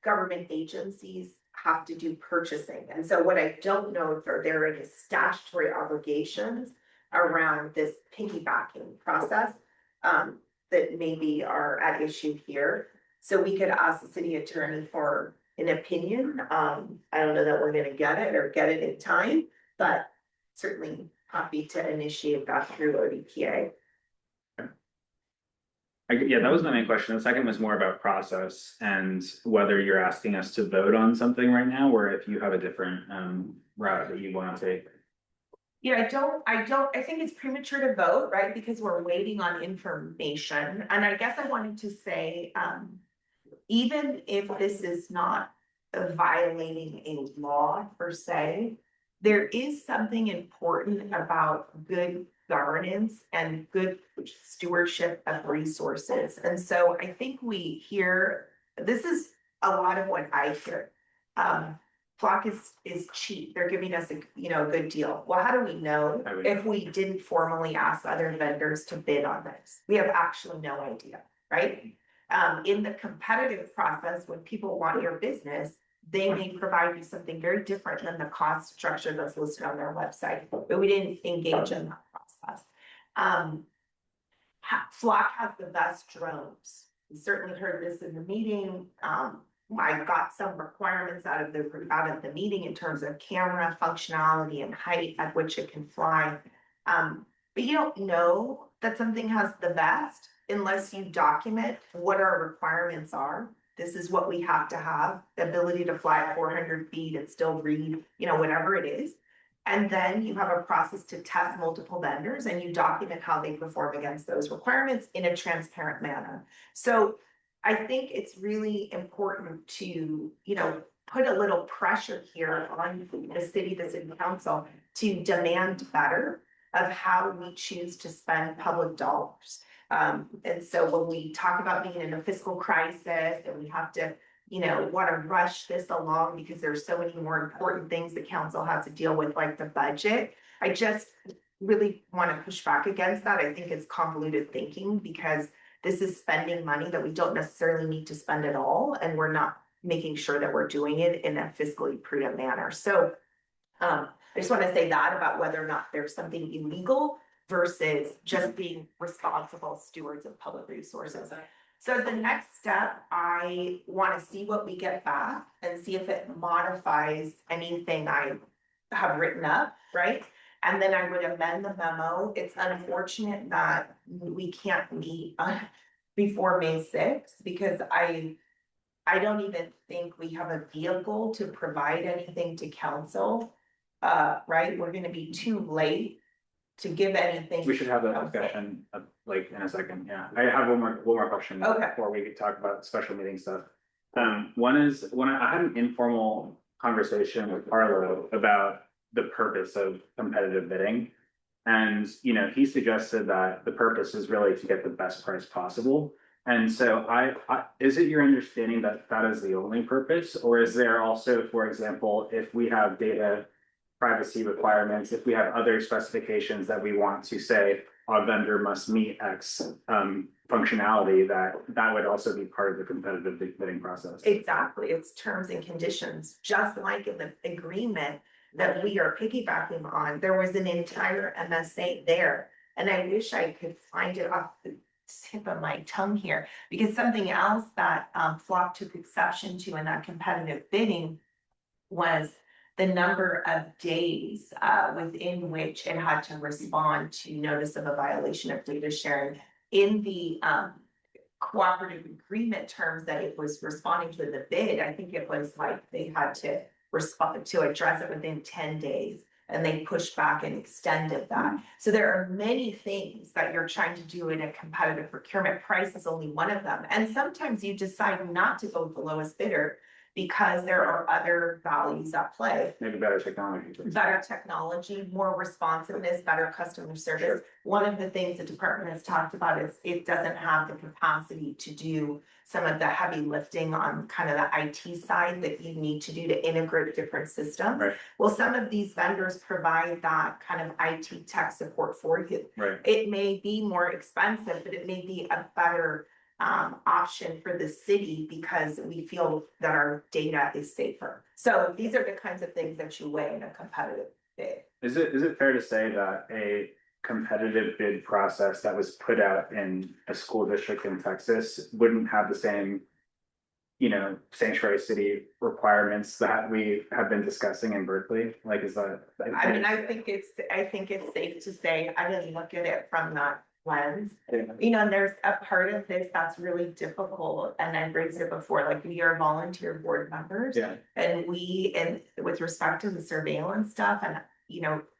government agencies have to do purchasing. And so what I don't know if there are any statutory obligations around this piggybacking process that maybe are at issue here. So we could ask the city attorney for an opinion. I don't know that we're gonna get it or get it in time, but certainly happy to initiate that through ODPA. Yeah, that was my main question. The second was more about process and whether you're asking us to vote on something right now, or if you have a different route that you want to take. Yeah, I think it's premature to vote, right? Because we're waiting on information. And I guess I wanted to say, even if this is not violating a law per se, there is something important about good governance and good stewardship of resources. And so I think we hear, this is a lot of what I hear. Flock is cheap, they're giving us a, a good deal. Well, how do we know if we didn't formally ask other vendors to bid on this? We have actually no idea, right? In the competitive process, when people want your business, they may provide you something very different than the cost structure that's listed on their website, but we didn't engage in that process. Flock has the best drones. We certainly heard this in the meeting. I got some requirements out of the meeting in terms of camera functionality and height at which it can fly. But you don't know that something has the best unless you document what our requirements are. This is what we have to have, the ability to fly at 400 feet and still read, whatever it is. And then you have a process to test multiple vendors and you document how they perform against those requirements in a transparent manner. So I think it's really important to, put a little pressure here on the city, the city council to demand better of how we choose to spend public dollars. And so when we talk about being in a fiscal crisis and we have to, want to rush this along because there's so many more important things the council has to deal with, like the budget, I just really want to push back against that. I think it's convoluted thinking because this is spending money that we don't necessarily need to spend at all, and we're not making sure that we're doing it in a fiscally prudent manner. So I just want to say that about whether or not there's something illegal versus just being responsible stewards of public resources. So the next step, I want to see what we get back and see if it modifies anything I have written up, right? And then I would amend the memo. It's unfortunate that we can't meet before May 6th because I don't even think we have a vehicle to provide anything to council. Right? We're gonna be too late to give anything. We should have that discussion like in a second. Yeah, I have one more question before we talk about special meeting stuff. One is when I had an informal conversation with Arlo about the purpose of competitive bidding. And, he suggested that the purpose is really to get the best price possible. And so is it your understanding that that is the only purpose? Or is there also, for example, if we have data privacy requirements, if we have other specifications that we want to say our vendor must meet X functionality, that would also be part of the competitive bidding process? Exactly, it's terms and conditions, just like in the agreement that we are piggybacking on. There was an entire MSA there, and I wish I could find it off the tip of my tongue here, because something else that Flock took exception to in that competitive bidding was the number of days within which it had to respond to notice of a violation of data sharing. In the cooperative agreement terms that it was responding to the bid, I think it was like they had to respond to address it within 10 days, and they pushed back and extended that. So there are many things that you're trying to do in a competitive procurement. Price is only one of them. And sometimes you decide not to go with the lowest bidder because there are other values at play. Maybe better technology. Better technology, more responsiveness, better customer service. Sure. One of the things the department has talked about is it doesn't have the capacity to do some of the heavy lifting on kind of the IT side that you need to do to integrate different systems. Right. Well, some of these vendors provide that kind of IT tech support for you. Right. It may be more expensive, but it may be a better option for the city because we feel that our data is safer. So these are the kinds of things that you weigh in a competitive bid. Is it fair to say that a competitive bid process that was put out in a school district in Texas wouldn't have the same, sanctuary city requirements that we have been discussing in Berkeley? Like, is that? I mean, I think it's safe to say, I didn't look at it from that lens. Yeah. And there's a part of this that's really difficult, and I've raised it before, like we are volunteer board members. Yeah. And with respect to the surveillance stuff and,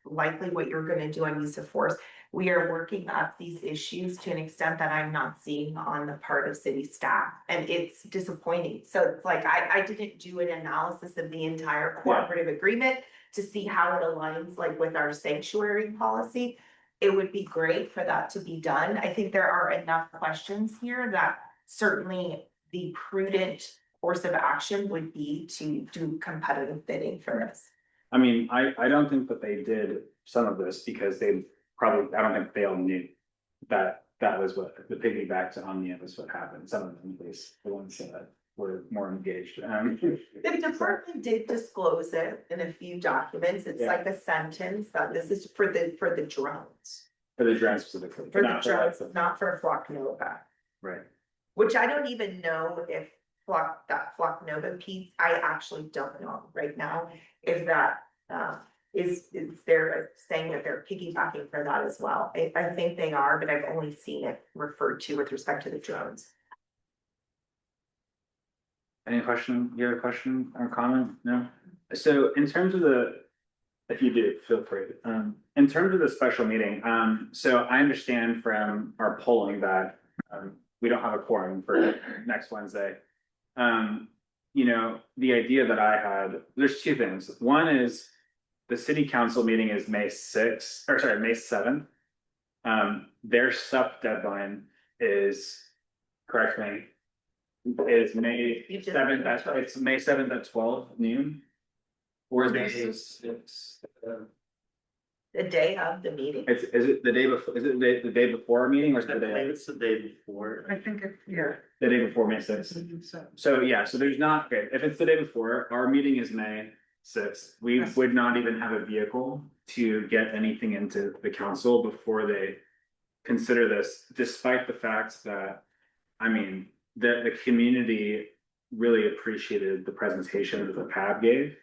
likely what you're gonna do on use of force, we are working up these issues to an extent that I'm not seeing on the part of city staff, and it's disappointing. So it's like, I didn't do an analysis of the entire cooperative agreement to see how it aligns like with our sanctuary policy. It would be great for that to be done. I think there are enough questions here that certainly the prudent course of action would be to do competitive bidding for this. I mean, I don't think that they did some of this because they probably, I don't think they all knew that that was what the piggyback to Omnia was what happened. Some of them, at least, the ones that were more engaged. The department did disclose it in a few documents. It's Yeah. like a sentence that this is for the drones. For the drones specifically. For the not drones, like- not for Flock Nova, Right. which I don't even know if that Flock Nova piece, I actually don't know right now. If that is they're saying that they're piggybacking for that as well. I think they are, but I've only seen it referred to with respect to the drones. Any question? You have a question or comment? No? So in terms of if you do, feel free. In terms of the special meeting, so I understand from our polling that, we don't have a quorum for next Wednesday. You know, the idea that I had, there's two things. One is the city council meeting is May 6th, or sorry, May 7th. Their sub deadline is, correct me, is May You just- 7th, it's May 7th at 12 noon. Or is it, The day of the meeting. is it the day before, is it the day before our meeting or is it I the believe day, it's the day before. I think it, yeah. the day before May 6th? So yeah, so there's not, okay, if it's the day before, our meeting is May 6th. We Yes. would not even have a vehicle to get anything into the council before they consider this, despite the fact that, I mean, the community really appreciated the presentation that the PAB gave.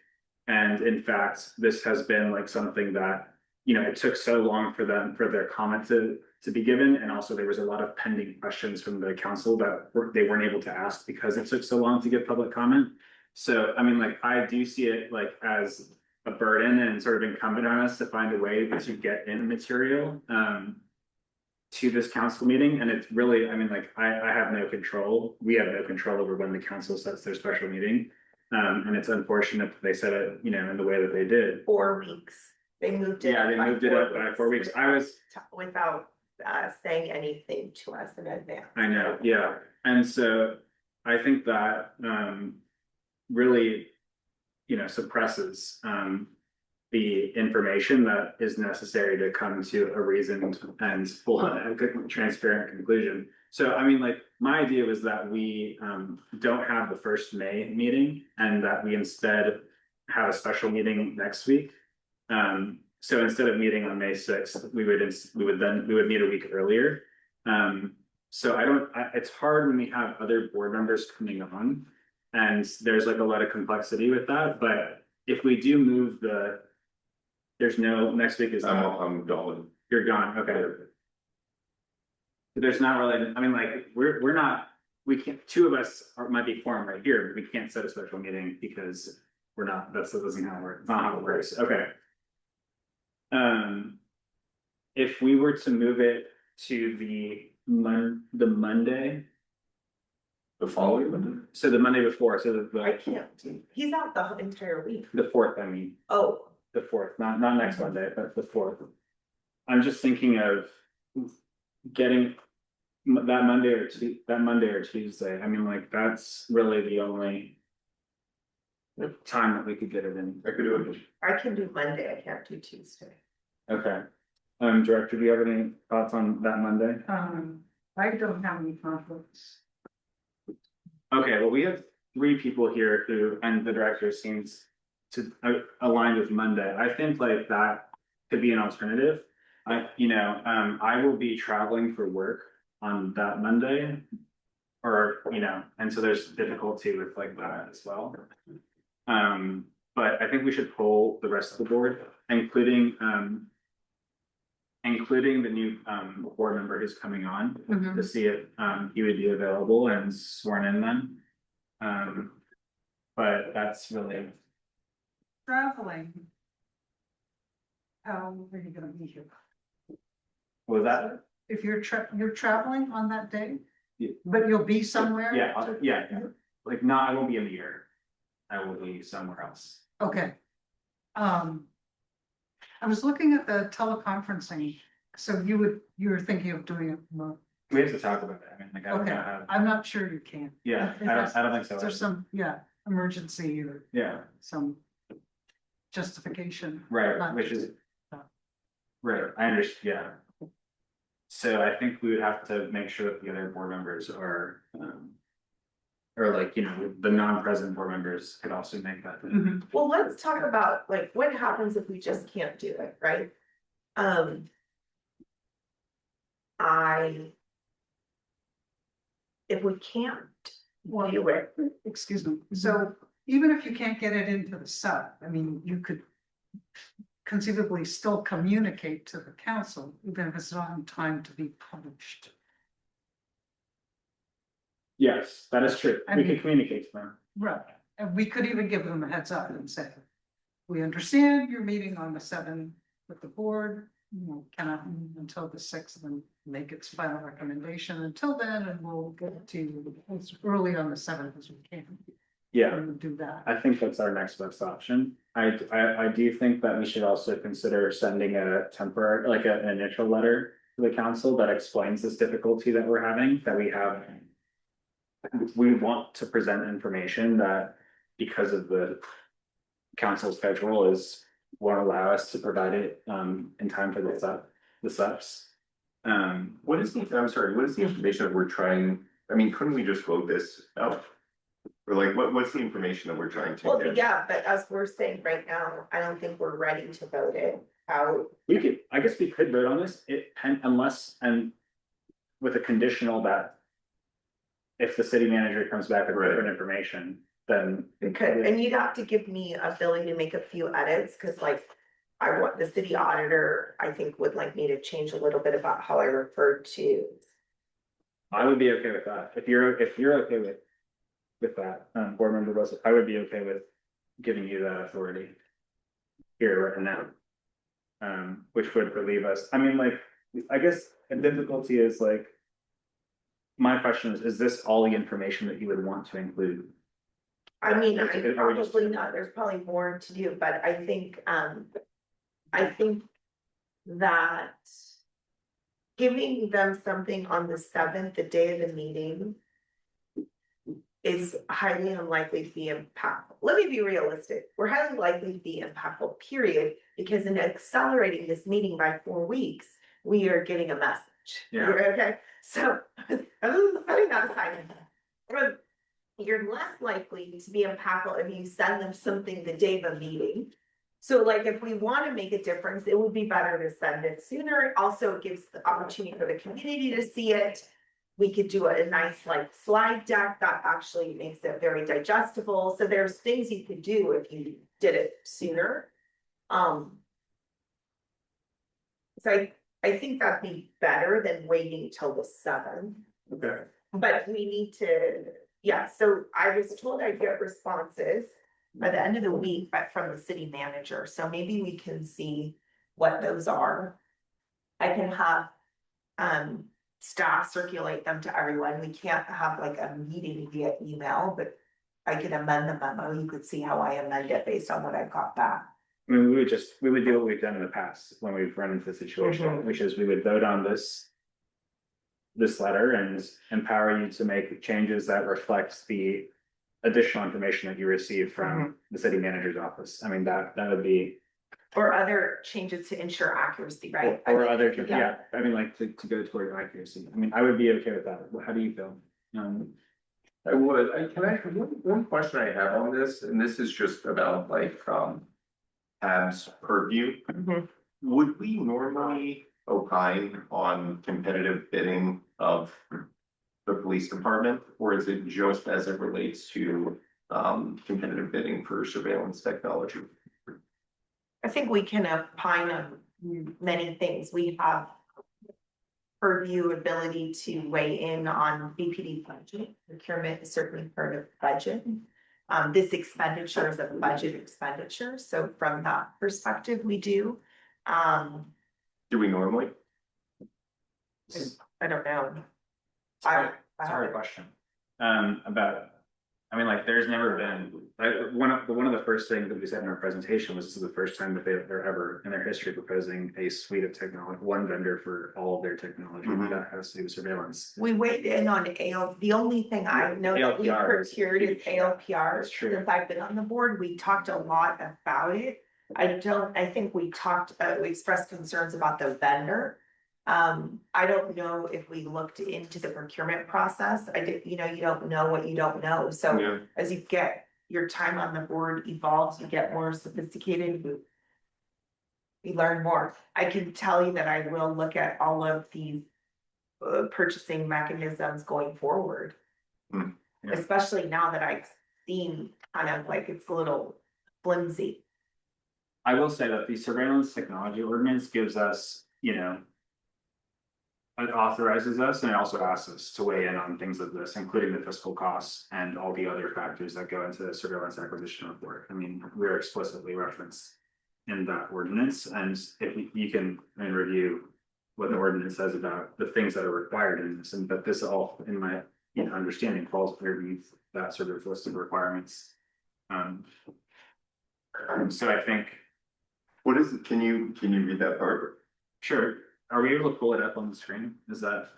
And in fact, this has been like something that, you know, it took so long for them, for their comment to be given. And also there was a lot of pending questions from the council that they weren't able to ask because it took so long to get public comment. So, I mean, like, I do see it like as a burden and sort of incumbent on us to find a way to get in material, to this council meeting. And it's really, I mean, like, I have no control. We have no control over when the council sets their special meeting. And it's unfortunate that they said it, you know, in the way that they did. 4 weeks. They moved it. Yeah, they by moved it up by 4 weeks. I was, Without saying anything to us in advance. I know, yeah. And so I think that really, you know, suppresses the information that is necessary to come to a reasoned and full and transparent conclusion. So, I mean, like, my idea was that we don't have the first May meeting and that we instead have a special meeting next week. So instead of meeting on May 6th, we would meet a week earlier. So it's hard when we have other board members coming on and there's like a lot of complexity with that, but if we do move there's no, next week is. I'm going. You're gone, okay. There's not really, I mean, like, we're not, we can't, two of us might be quorum right here, but we can't set a special meeting because we're not, that doesn't how it works, not how it works, okay. If we were to move it to the Monday, The following Monday? so the Monday before, so I can't he's out the entire week. the 4th, I mean. Oh, The 4th, not next Monday, but the 4th. I'm just thinking of getting that Monday or Tuesday. I mean, like, that's really the only time that we could get it in. I could do it. I can do Monday, I can't do Tuesday. Okay. Director, do you have any thoughts on that Monday? I don't have any conflicts. Okay, well, we have 3 people here who, and the director seems to align with Monday. I think like that could be an alternative. I will be traveling for work on that Monday. Or, you know, and so there's difficulty with like that as well. But I think we should poll the rest of the board, including the new board member who's coming on to see if he would be available and sworn in then. But that's really. Traveling. How are you gonna be here? Was that? If you're traveling on that day? Yeah. But you'll be somewhere? Yeah. Like, no, I won't be in the year. I will be somewhere else. Okay. I was looking at the teleconferencing, so you were thinking of doing it We have to talk about that. I mean, like, I don't Okay, know how, I'm not sure you can. yeah, I don't think so. There's some, yeah, emergency or Yeah, some justification. right, not which just- is, right, I understand, yeah. So I think we would have to make sure that the other board members are, or like, you know, the non-present board members could also make that. Mhm. Well, let's talk about like what happens if we just can't do it, right? I. If we can't do it, Excuse me, so even if you can't get it into the sub, I mean, you could conceivably still communicate to the council, even if it's not in time to be published. Yes, that is true. I We mean- could communicate to them. Right, and we could even give them a heads up and say, we understand you're meeting on the 7th with the board, you know, cannot meet until the 6th and make its final recommendation until then, and we'll get to you as early on the 7th as we can. Yeah. And do that. I think that's our next best option. I do think that we should also consider sending a temporary, like an initial letter to the council that explains this difficulty that we're having, that we have. We want to present information that, because of the council schedule, won't allow us to provide it in time for the subs. What is the, I'm sorry, what is the information that we're trying, I mean, couldn't we just vote this out? Or like, what's the information that we're trying to well, get? yeah, but as we're saying right now, I don't think we're ready to vote it out. We could, I guess we could vote on this, unless, and with a conditional that. If the city manager comes back with different information, then. We could, and you'd have to give me ability to make a few edits, cause like. I want the city auditor, I think would like me to change a little bit about how I referred to. I would be okay with that, if you're okay with that, board member Russell, I would be okay with giving you that authority. Here right now. Which would relieve us, I mean, like, I guess the difficulty is like. My question is this all the information that you would want to include? I mean, Are we just- probably not, there's probably more to do, but I think that. Giving them something on the 7th, the day of the meeting. Is highly unlikely to be impactful. Let me be realistic, we're highly likely to be impactful, period, because in accelerating this meeting by 4 weeks, we are getting a message. Yeah. Okay, so, setting that aside. You're less likely to be impactful if you send them something the day of a meeting. So like, if we want to make a difference, it would be better to send it sooner. Also, it gives the opportunity for the community to see it. We could do a nice like slide deck that actually makes it very digestible. So there's things you could do if you did it sooner. So I think that'd be better than waiting till the 7th. Okay. But we need to, yeah, so I was told I'd get responses by the end of the week, but from the city manager, so maybe we can see what those are. I can have staff circulate them to everyone. We can't have like a meeting via email, but I could amend the memo. You could see how I amend it based on what I've got back. I mean, we would do what we've done in the past when we've run into the situation, which is we would vote on this. This letter and empower you to make changes that reflect the additional information that you receive from the city manager's office. I mean, that would be. Or other changes to ensure accuracy, right? Or other, yeah, I mean, like to go toward accuracy. I mean, I would be okay with that. How do you feel? I would, one question I have on this, and this is just about like, PAB's purview. Would we normally opine on competitive bidding of the police department, or is it just as it relates to, competitive bidding for surveillance technology? I think we can opine on many things. We have purview ability to weigh in on BPD budget. Procurement is certainly part of budget. This expenditure is a budget expenditure, so from that perspective, we do. Do we normally? I don't know. It's a hard question. About, I mean, like, there's never been, like, one of the first things that we said in our presentation was this is the first time that they're ever in their history proposing a suite of technology, one vendor for all of their technology that has to do with surveillance. We weighed in on the only thing I know that we ALPR is procured is huge. ALPR. That's true. Since I've been on the board, we talked a lot about it. I think we we expressed concerns about the vendor. I don't know if we looked into the procurement process. You don't know what you don't know. So Yeah. as you get your time on the board evolves, you get more sophisticated. We learn more. I can tell you that I will look at all of these purchasing mechanisms going forward. Hmm. Yeah. Especially now that I've seen kind of like it's a little flimsy. I will say that the surveillance technology ordinance gives us, it authorizes us and it also asks us to weigh in on things like this, including the fiscal costs and all the other factors that go into the surveillance acquisition report. I mean, we're explicitly referenced in that ordinance, and if you can review what the ordinance says about the things that are required in this, and that this all, in my understanding, falls underneath that sort of list of requirements. So I think. What is it? Can you read that part? Sure. Are we able to pull it up on the screen? Is that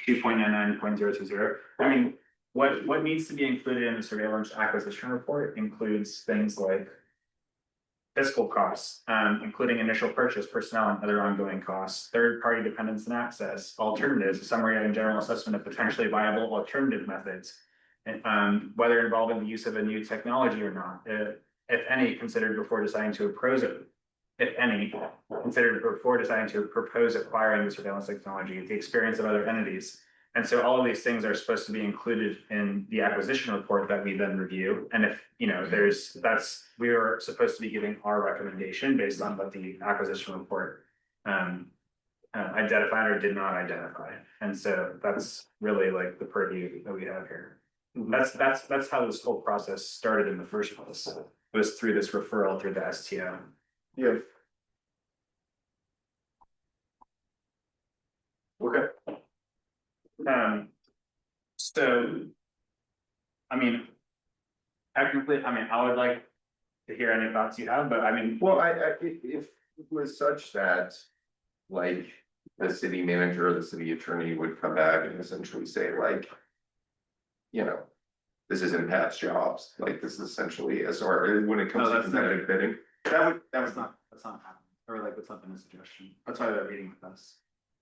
2.99.020? I mean, what needs to be included in the surveillance acquisition report includes things like fiscal costs, including initial purchase, personnel, and other ongoing costs, third-party dependence and access, alternatives, a summary and general assessment of potentially viable alternative methods, and whether involving the use of a new technology or not, if any, considered before deciding to propose it. If any, considered before deciding to propose acquiring the surveillance technology, the experience of other entities. And so all of these things are supposed to be included in the acquisition report that we then review. And if, we are supposed to be giving our recommendation based on what the acquisition report identified or did not identify. And so that's really like the purview that we have here. That's how this whole process started in the first place. It was through this referral through the STO. Yeah. Okay. So, I mean, technically, I would like to hear any thoughts you have, but I mean. Well, if it was such that, like, the city manager or the city attorney would come back and essentially say, like, this isn't past jobs, like, this is essentially SR, when it comes to competitive bidding. That's not happening, or like, that's not been a suggestion. That's why they're meeting with us.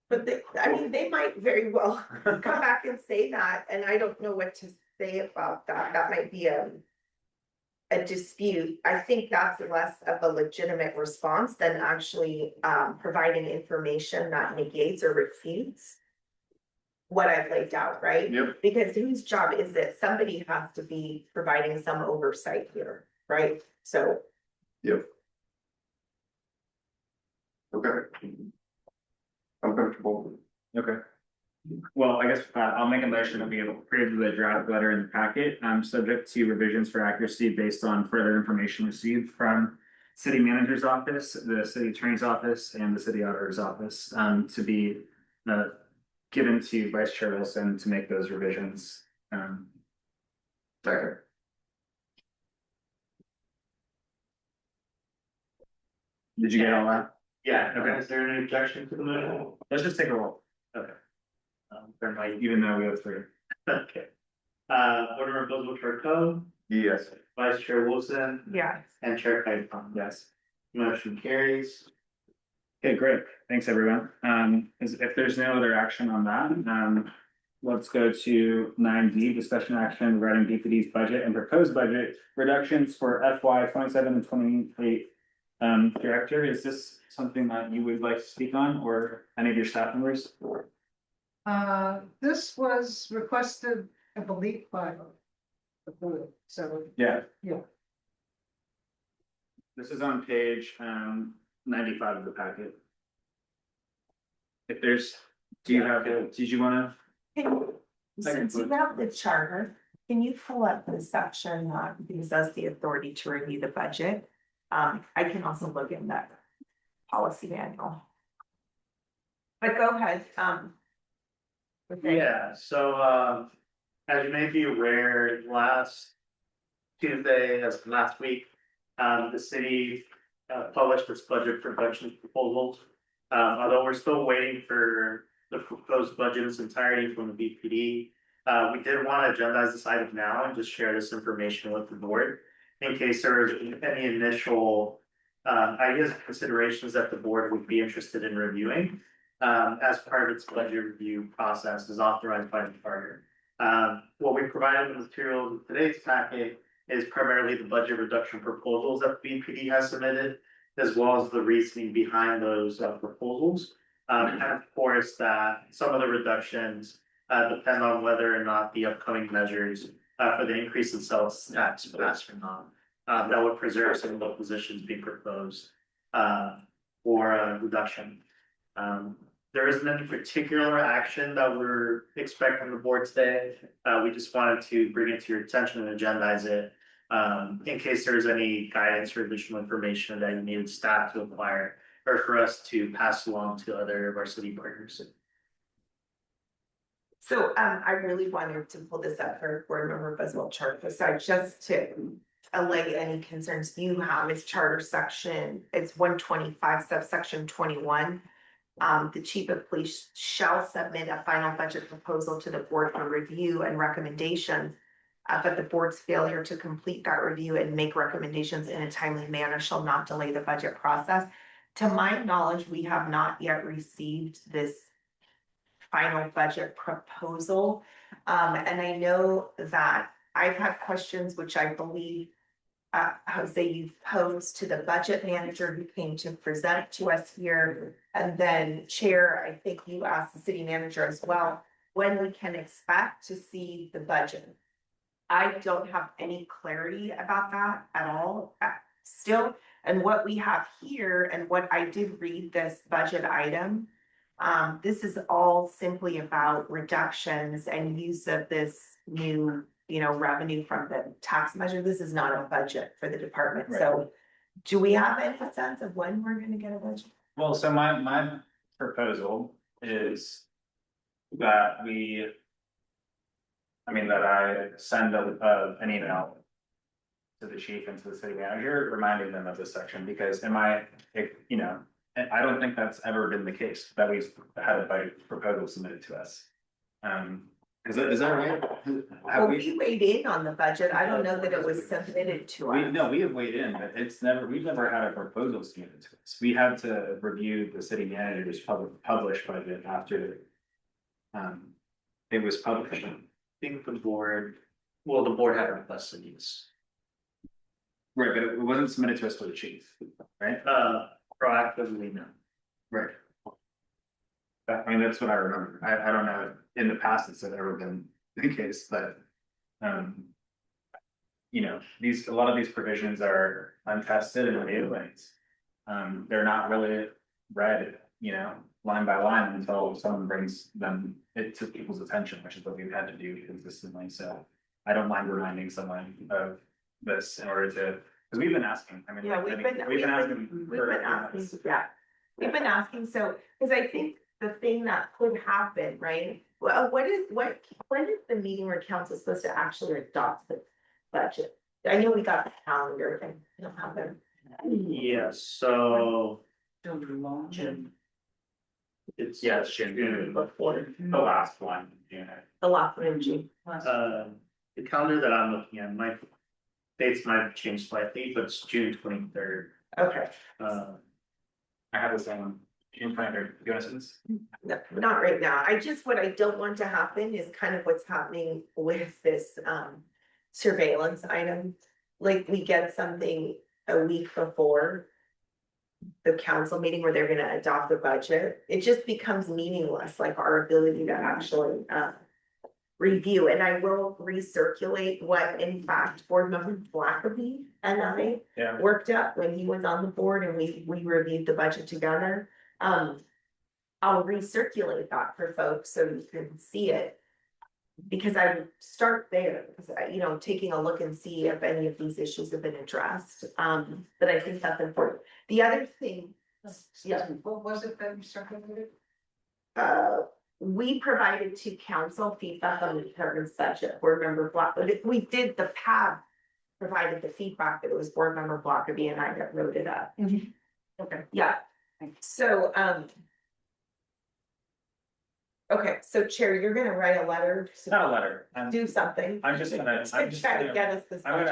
But they might very well come back and say that, and I don't know what to say about that. That might be a dispute. I think that's less of a legitimate response than actually providing information that negates or refutes what I've laid out, right? Yep. Because whose job is it? Somebody has to be providing some oversight here, right? So. Yep. Okay. I'm comfortable. Okay. Well, I guess with that, I'll make a motion that we approve the draft letter in the packet, subject to revisions for accuracy based on further information received from city manager's office, the city attorney's office, and the city auditor's office, to be given to Vice Chair Wilson to make those revisions. Second. Did you get all that? Yeah, Okay. Is there any objection to the motion? Let's just take a roll. Okay. There might, even though we have three. Okay. Board Member Bozo Turco, Yes. Vice Chair Wilson, Yeah. and Chair Piper. Yes. Motion carries. Okay, great. Thanks, everyone. If there's no other action on that, let's go to 9D, discussion action regarding DPD's budget and proposed budget reductions for FY 27 and 28. Director, is this something that you would like to speak on, or any of your staff members? This was requested, I believe, by the board, so. Yeah. Yeah. This is on page 95 of the packet. If there's, did you want to? Since you have the charter, can you pull up the section that gives us the authority to review the budget? I can also look in that policy manual. But go ahead, Yeah, so as you may be aware, last Tuesday, as of last week, the city published its budget production proposals. Although we're still waiting for the proposed budget in its entirety from the BPD. We did want to agendize this item now and just share this information with the board in case there is any initial ideas and considerations that the board would be interested in reviewing as part of its budget review process as authorized by the charter. What we provided in the materials in today's packet is primarily the budget reduction proposals that the BPD has submitted, as well as the reasoning behind those proposals. And of course, that some of the reductions depend on whether or not the upcoming measures for the increase in sales tax pass or not. That would preserve some of the positions being proposed for reduction. There isn't any particular action that we're expecting the board today. We just wanted to bring it to your attention and agendize it in case there's any guidance or additional information that you needed staff to acquire or for us to pass along to other of our city partners. So I really wanted to pull this up for board member Buswell chart, so just to allay any concerns you have is charter section, it's 125 subsection 21. The chief of police shall submit a final budget proposal to the board for review and recommendations. But the board's failure to complete that review and make recommendations in a timely manner shall not delay the budget process. To my knowledge, we have not yet received this final budget proposal. And I know that I've had questions, which I believe Jose, you've posed to the budget manager who came to present to us here. And then Chair, I think you asked the city manager as well, when we can expect to see the budget. I don't have any clarity about that at all still. And what we have here and what I did read this budget item, this is all simply about reductions and use of this new, revenue from the tax measure. This is not a budget for the department. Right. So do we have any sense of when we're gonna get a budget? Well, so my proposal is that that I send an email to the chief and to the city manager, reminding them of this section, because I don't think that's ever been the case, that we've had a budget proposal submitted to us. Is that right? Well, we weighed in on the budget. I don't know that it was submitted to us. We have weighed in, but we've never had a proposal submitted to us. We had to review the city manager's published budget after it was published. I think the board had requested these. Right, but it wasn't submitted to us by the chief, right? Proactively, no. Right. That's what I remember. I don't know if in the past it's ever been the case, but a lot of these provisions are untested and new, and they're not really read, line by line until someone brings it to people's attention, which is what we've had to do consistently. So I don't mind reminding someone of this in order to, because we've been asking. Yeah, we've been asking. We've been asking, so, because I think the thing that could happen, right? Well, when is the meeting where council is supposed to actually adopt the budget? I know we got the calendar and we don't have them. Yes, so June. it's. It's June. Before The last one, the last one in June. The calendar that I'm looking at, my dates might have changed slightly, but it's June 23rd. Okay, Uh, I have the same June 23rd. You want to send this? no, not right now. What I don't want to happen is kind of what's happening with this surveillance item. Like we get something a week before the council meeting where they're gonna adopt the budget. It just becomes meaningless, like our ability to actually review. And I will recirculate what in fact board member Blackaby and I worked up when he was on the board and we reviewed the budget together. I'll recirculate that for folks so you can see it. Because I would start there, because taking a look and see if any of these issues have been addressed. But I think that's important. The other thing, What was it that you circulated? we provided to council feedback on the department's budget. Board member Black, we did the PAB provided the feedback that it was board member Blackaby and I that wrote it up. Okay. Yeah, so, okay, so Chair, you're gonna write a letter It's not a to letter, do something. I'm just gonna, Try to get us this. I've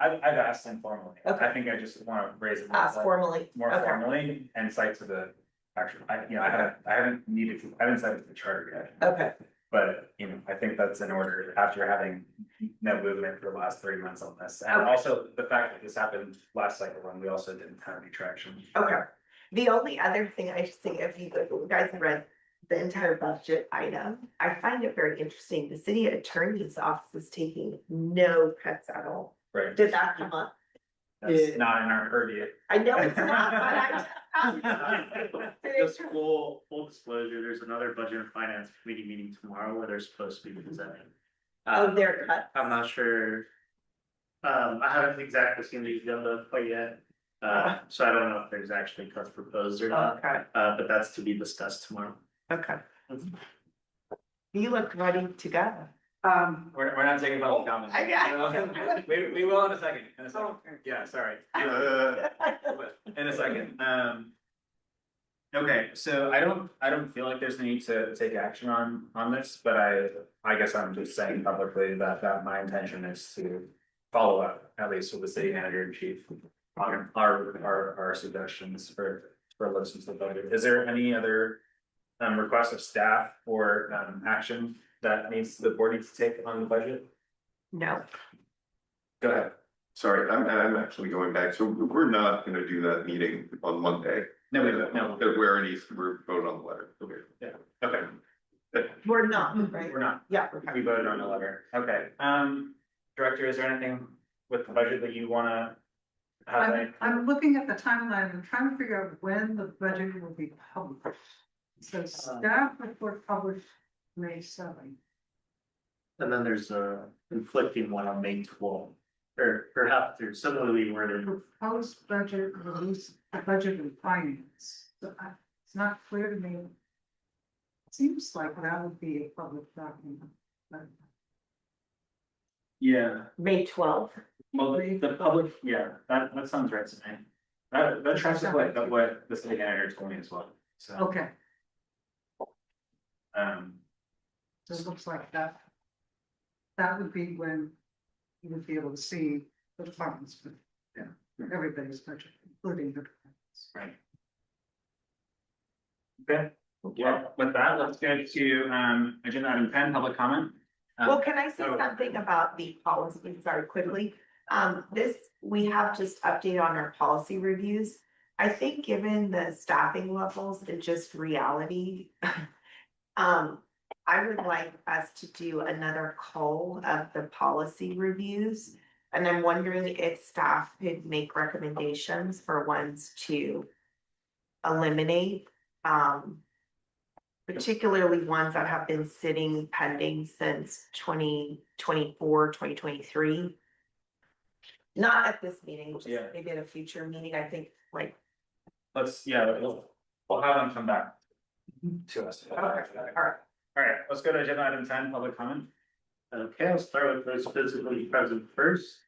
asked him formally. Okay. I think I just wanna raise it. Ask formally. More Okay. formally and cite to the, actually, I haven't needed to, I haven't cited to the charter yet. Okay, But, I think that's in order after having no movement for the last 3 months on this. And Okay. also the fact that this happened last cycle when we also didn't have any traction. okay. The only other thing I just think, if you guys have read the entire budget item, I find it very interesting. The city attorney's office is taking no cuts at all. Right. Did that come up? That's not in our purview. I know it's not, but I. Just full disclosure, there's another budget and finance committee meeting tomorrow where they're supposed to be presenting. Oh, they're cut. I'm not sure. I haven't exactly seen the agenda quite yet, so I don't know if there's actually cuts proposed or not, Okay, but that's to be discussed tomorrow. okay. You look ready to go. We're not taking public comments. We will in a second, Yeah, sorry. In a second, okay, so I don't feel like there's a need to take action on this, but I guess I'm just saying publicly that my intention is to follow up, at least with the city manager and chief, on our suggestions for listen to the budget. Is there any other requests of staff or action that the board needs to take on the budget? No, Go ahead. Sorry, I'm actually going back, so we're not gonna do that meeting on Monday. No, no, Because we're voting on the letter, okay. okay, we're not, right? we're not. Yeah, We voted on the letter. Okay, Director, is there anything with the budget that you wanna have? I'm looking at the timeline, I'm trying to figure out when the budget will be published. So staff report published May 7th. And then there's a conflicting one on May 12th, or perhaps there's similarly worded. Proposed budget release, the budget and finance. So it's not clear to me. Seems like that would be a public document. but Yeah, May 12th. well, the public, yeah, that sounds right to me. That tracks with what the city manager told me as well, so. Okay, So so it looks like that. That would be when you would be able to see the departments, but yeah, everybody's budget, including the departments. right. Okay, well, with that, let's go to agenda item 10, public comment. Well, can I say oh. something about the policy, sorry, quickly? We have just updated on our policy reviews. I think given the staffing levels and just reality. I would like us to do another cull of the policy reviews. And I'm wondering if staff could make recommendations for ones to eliminate. Particularly ones that have been sitting pending since 2024, 2023. Not at this meeting, just Yeah. maybe at a future meeting, I think, like. We'll have them come back to us. Alright. All right, let's go to agenda item 10, public comment. Okay, I'll start with those physically present first.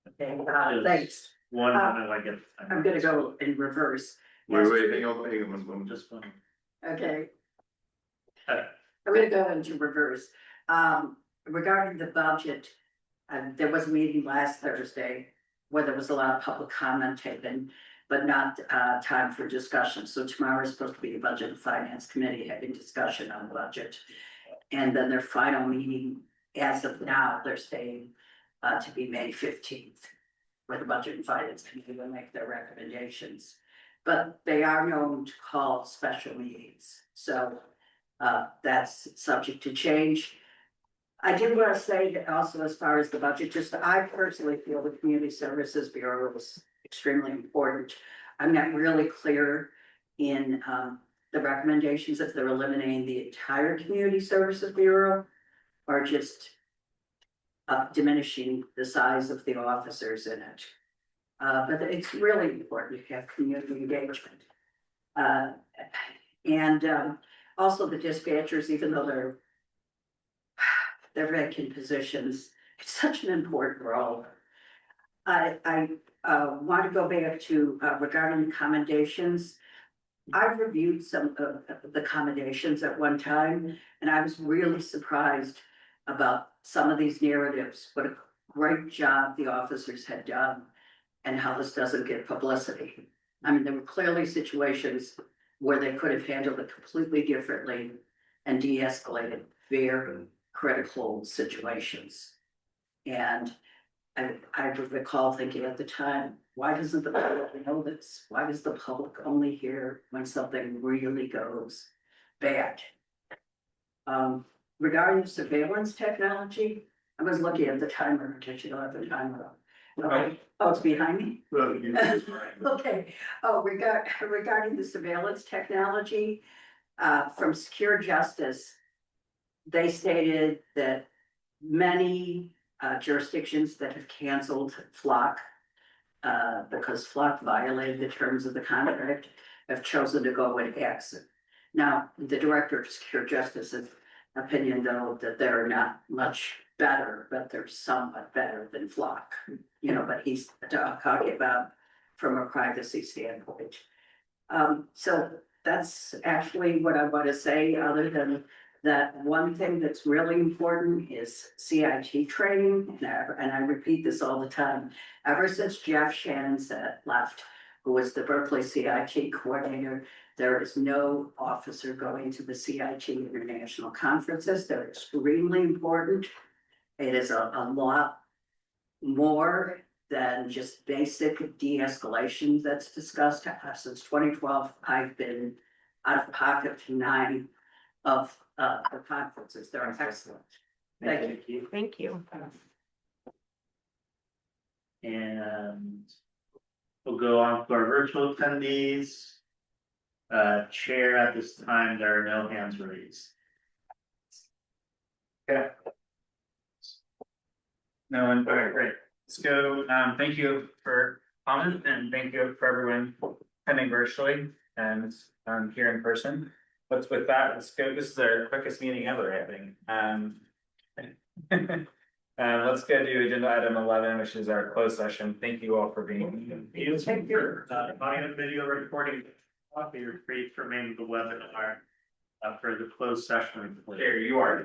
Okay, thanks. One, when I get. the time. I'm gonna go in reverse. Wait, hang on. Just one. Okay, Okay. I'm gonna go into reverse. Regarding the budget, there was a meeting last Thursday where there was a lot of public comment taken, but not time for discussion. So tomorrow is supposed to be the Budget and Finance Committee having discussion on the budget. And then their final meeting, as of now, they're saying to be May 15th, where the Budget and Finance Committee will make their recommendations. But they are known to call special meetings, so that's subject to change. I did want to say that also, as far as the budget, just I personally feel the Community Services Bureau was extremely important. I'm not really clear in the recommendations if they're eliminating the entire Community Services Bureau or just diminishing the size of the officers in it. But it's really important to have community engagement. And also the dispatchers, even though they're vacant positions, it's such an important role. I want to go back to regarding the commendations. I've reviewed some of the commendations at one time, and I was really surprised about some of these narratives, what a great job the officers had done and how this doesn't get publicity. I mean, there were clearly situations where they could have handled it completely differently and de-escalated very critical situations. And I recall thinking at the time, why doesn't the public know this? Why does the public only hear when something really goes bad? Regarding surveillance technology, I was looking at the timer, did you know at the timer? Okay. Oh, it's behind me? Okay, oh, regarding the surveillance technology, from Secure Justice, they stated that many jurisdictions that have canceled flock because flock violated the terms of the contract have chosen to go with exit. Now, the director of Secure Justice's opinion, though, that they're not much better, but they're somewhat better than flock, you know, but he's talking about from a privacy standpoint. So that's actually what I want to say, other than that one thing that's really important is CIT training, and I repeat this all the time. Ever since Jeff Shannon left, who was the Berkeley CIT coordinator, there is no officer going to the CIT international conferences. They're extremely important. It is a lot more than just basic de-escalation that's discussed. Since 2012, I've been out of pocket to 9 of the conferences. They're excellent. Thank you. Thank you. And we'll go on to our virtual attendees. Chair, at this time, there are no hands raised. Okay. No one, all right, great. Let's go. Thank you for comment and thank you for everyone attending virtually and here in person. But with that, let's go. This is our quickest meeting ever, I think. Let's go to agenda item 11, which is our closed session. Thank you all for being here. Thank you. Audio and video recording will be free to remain the webinar for the closed session. Here you are.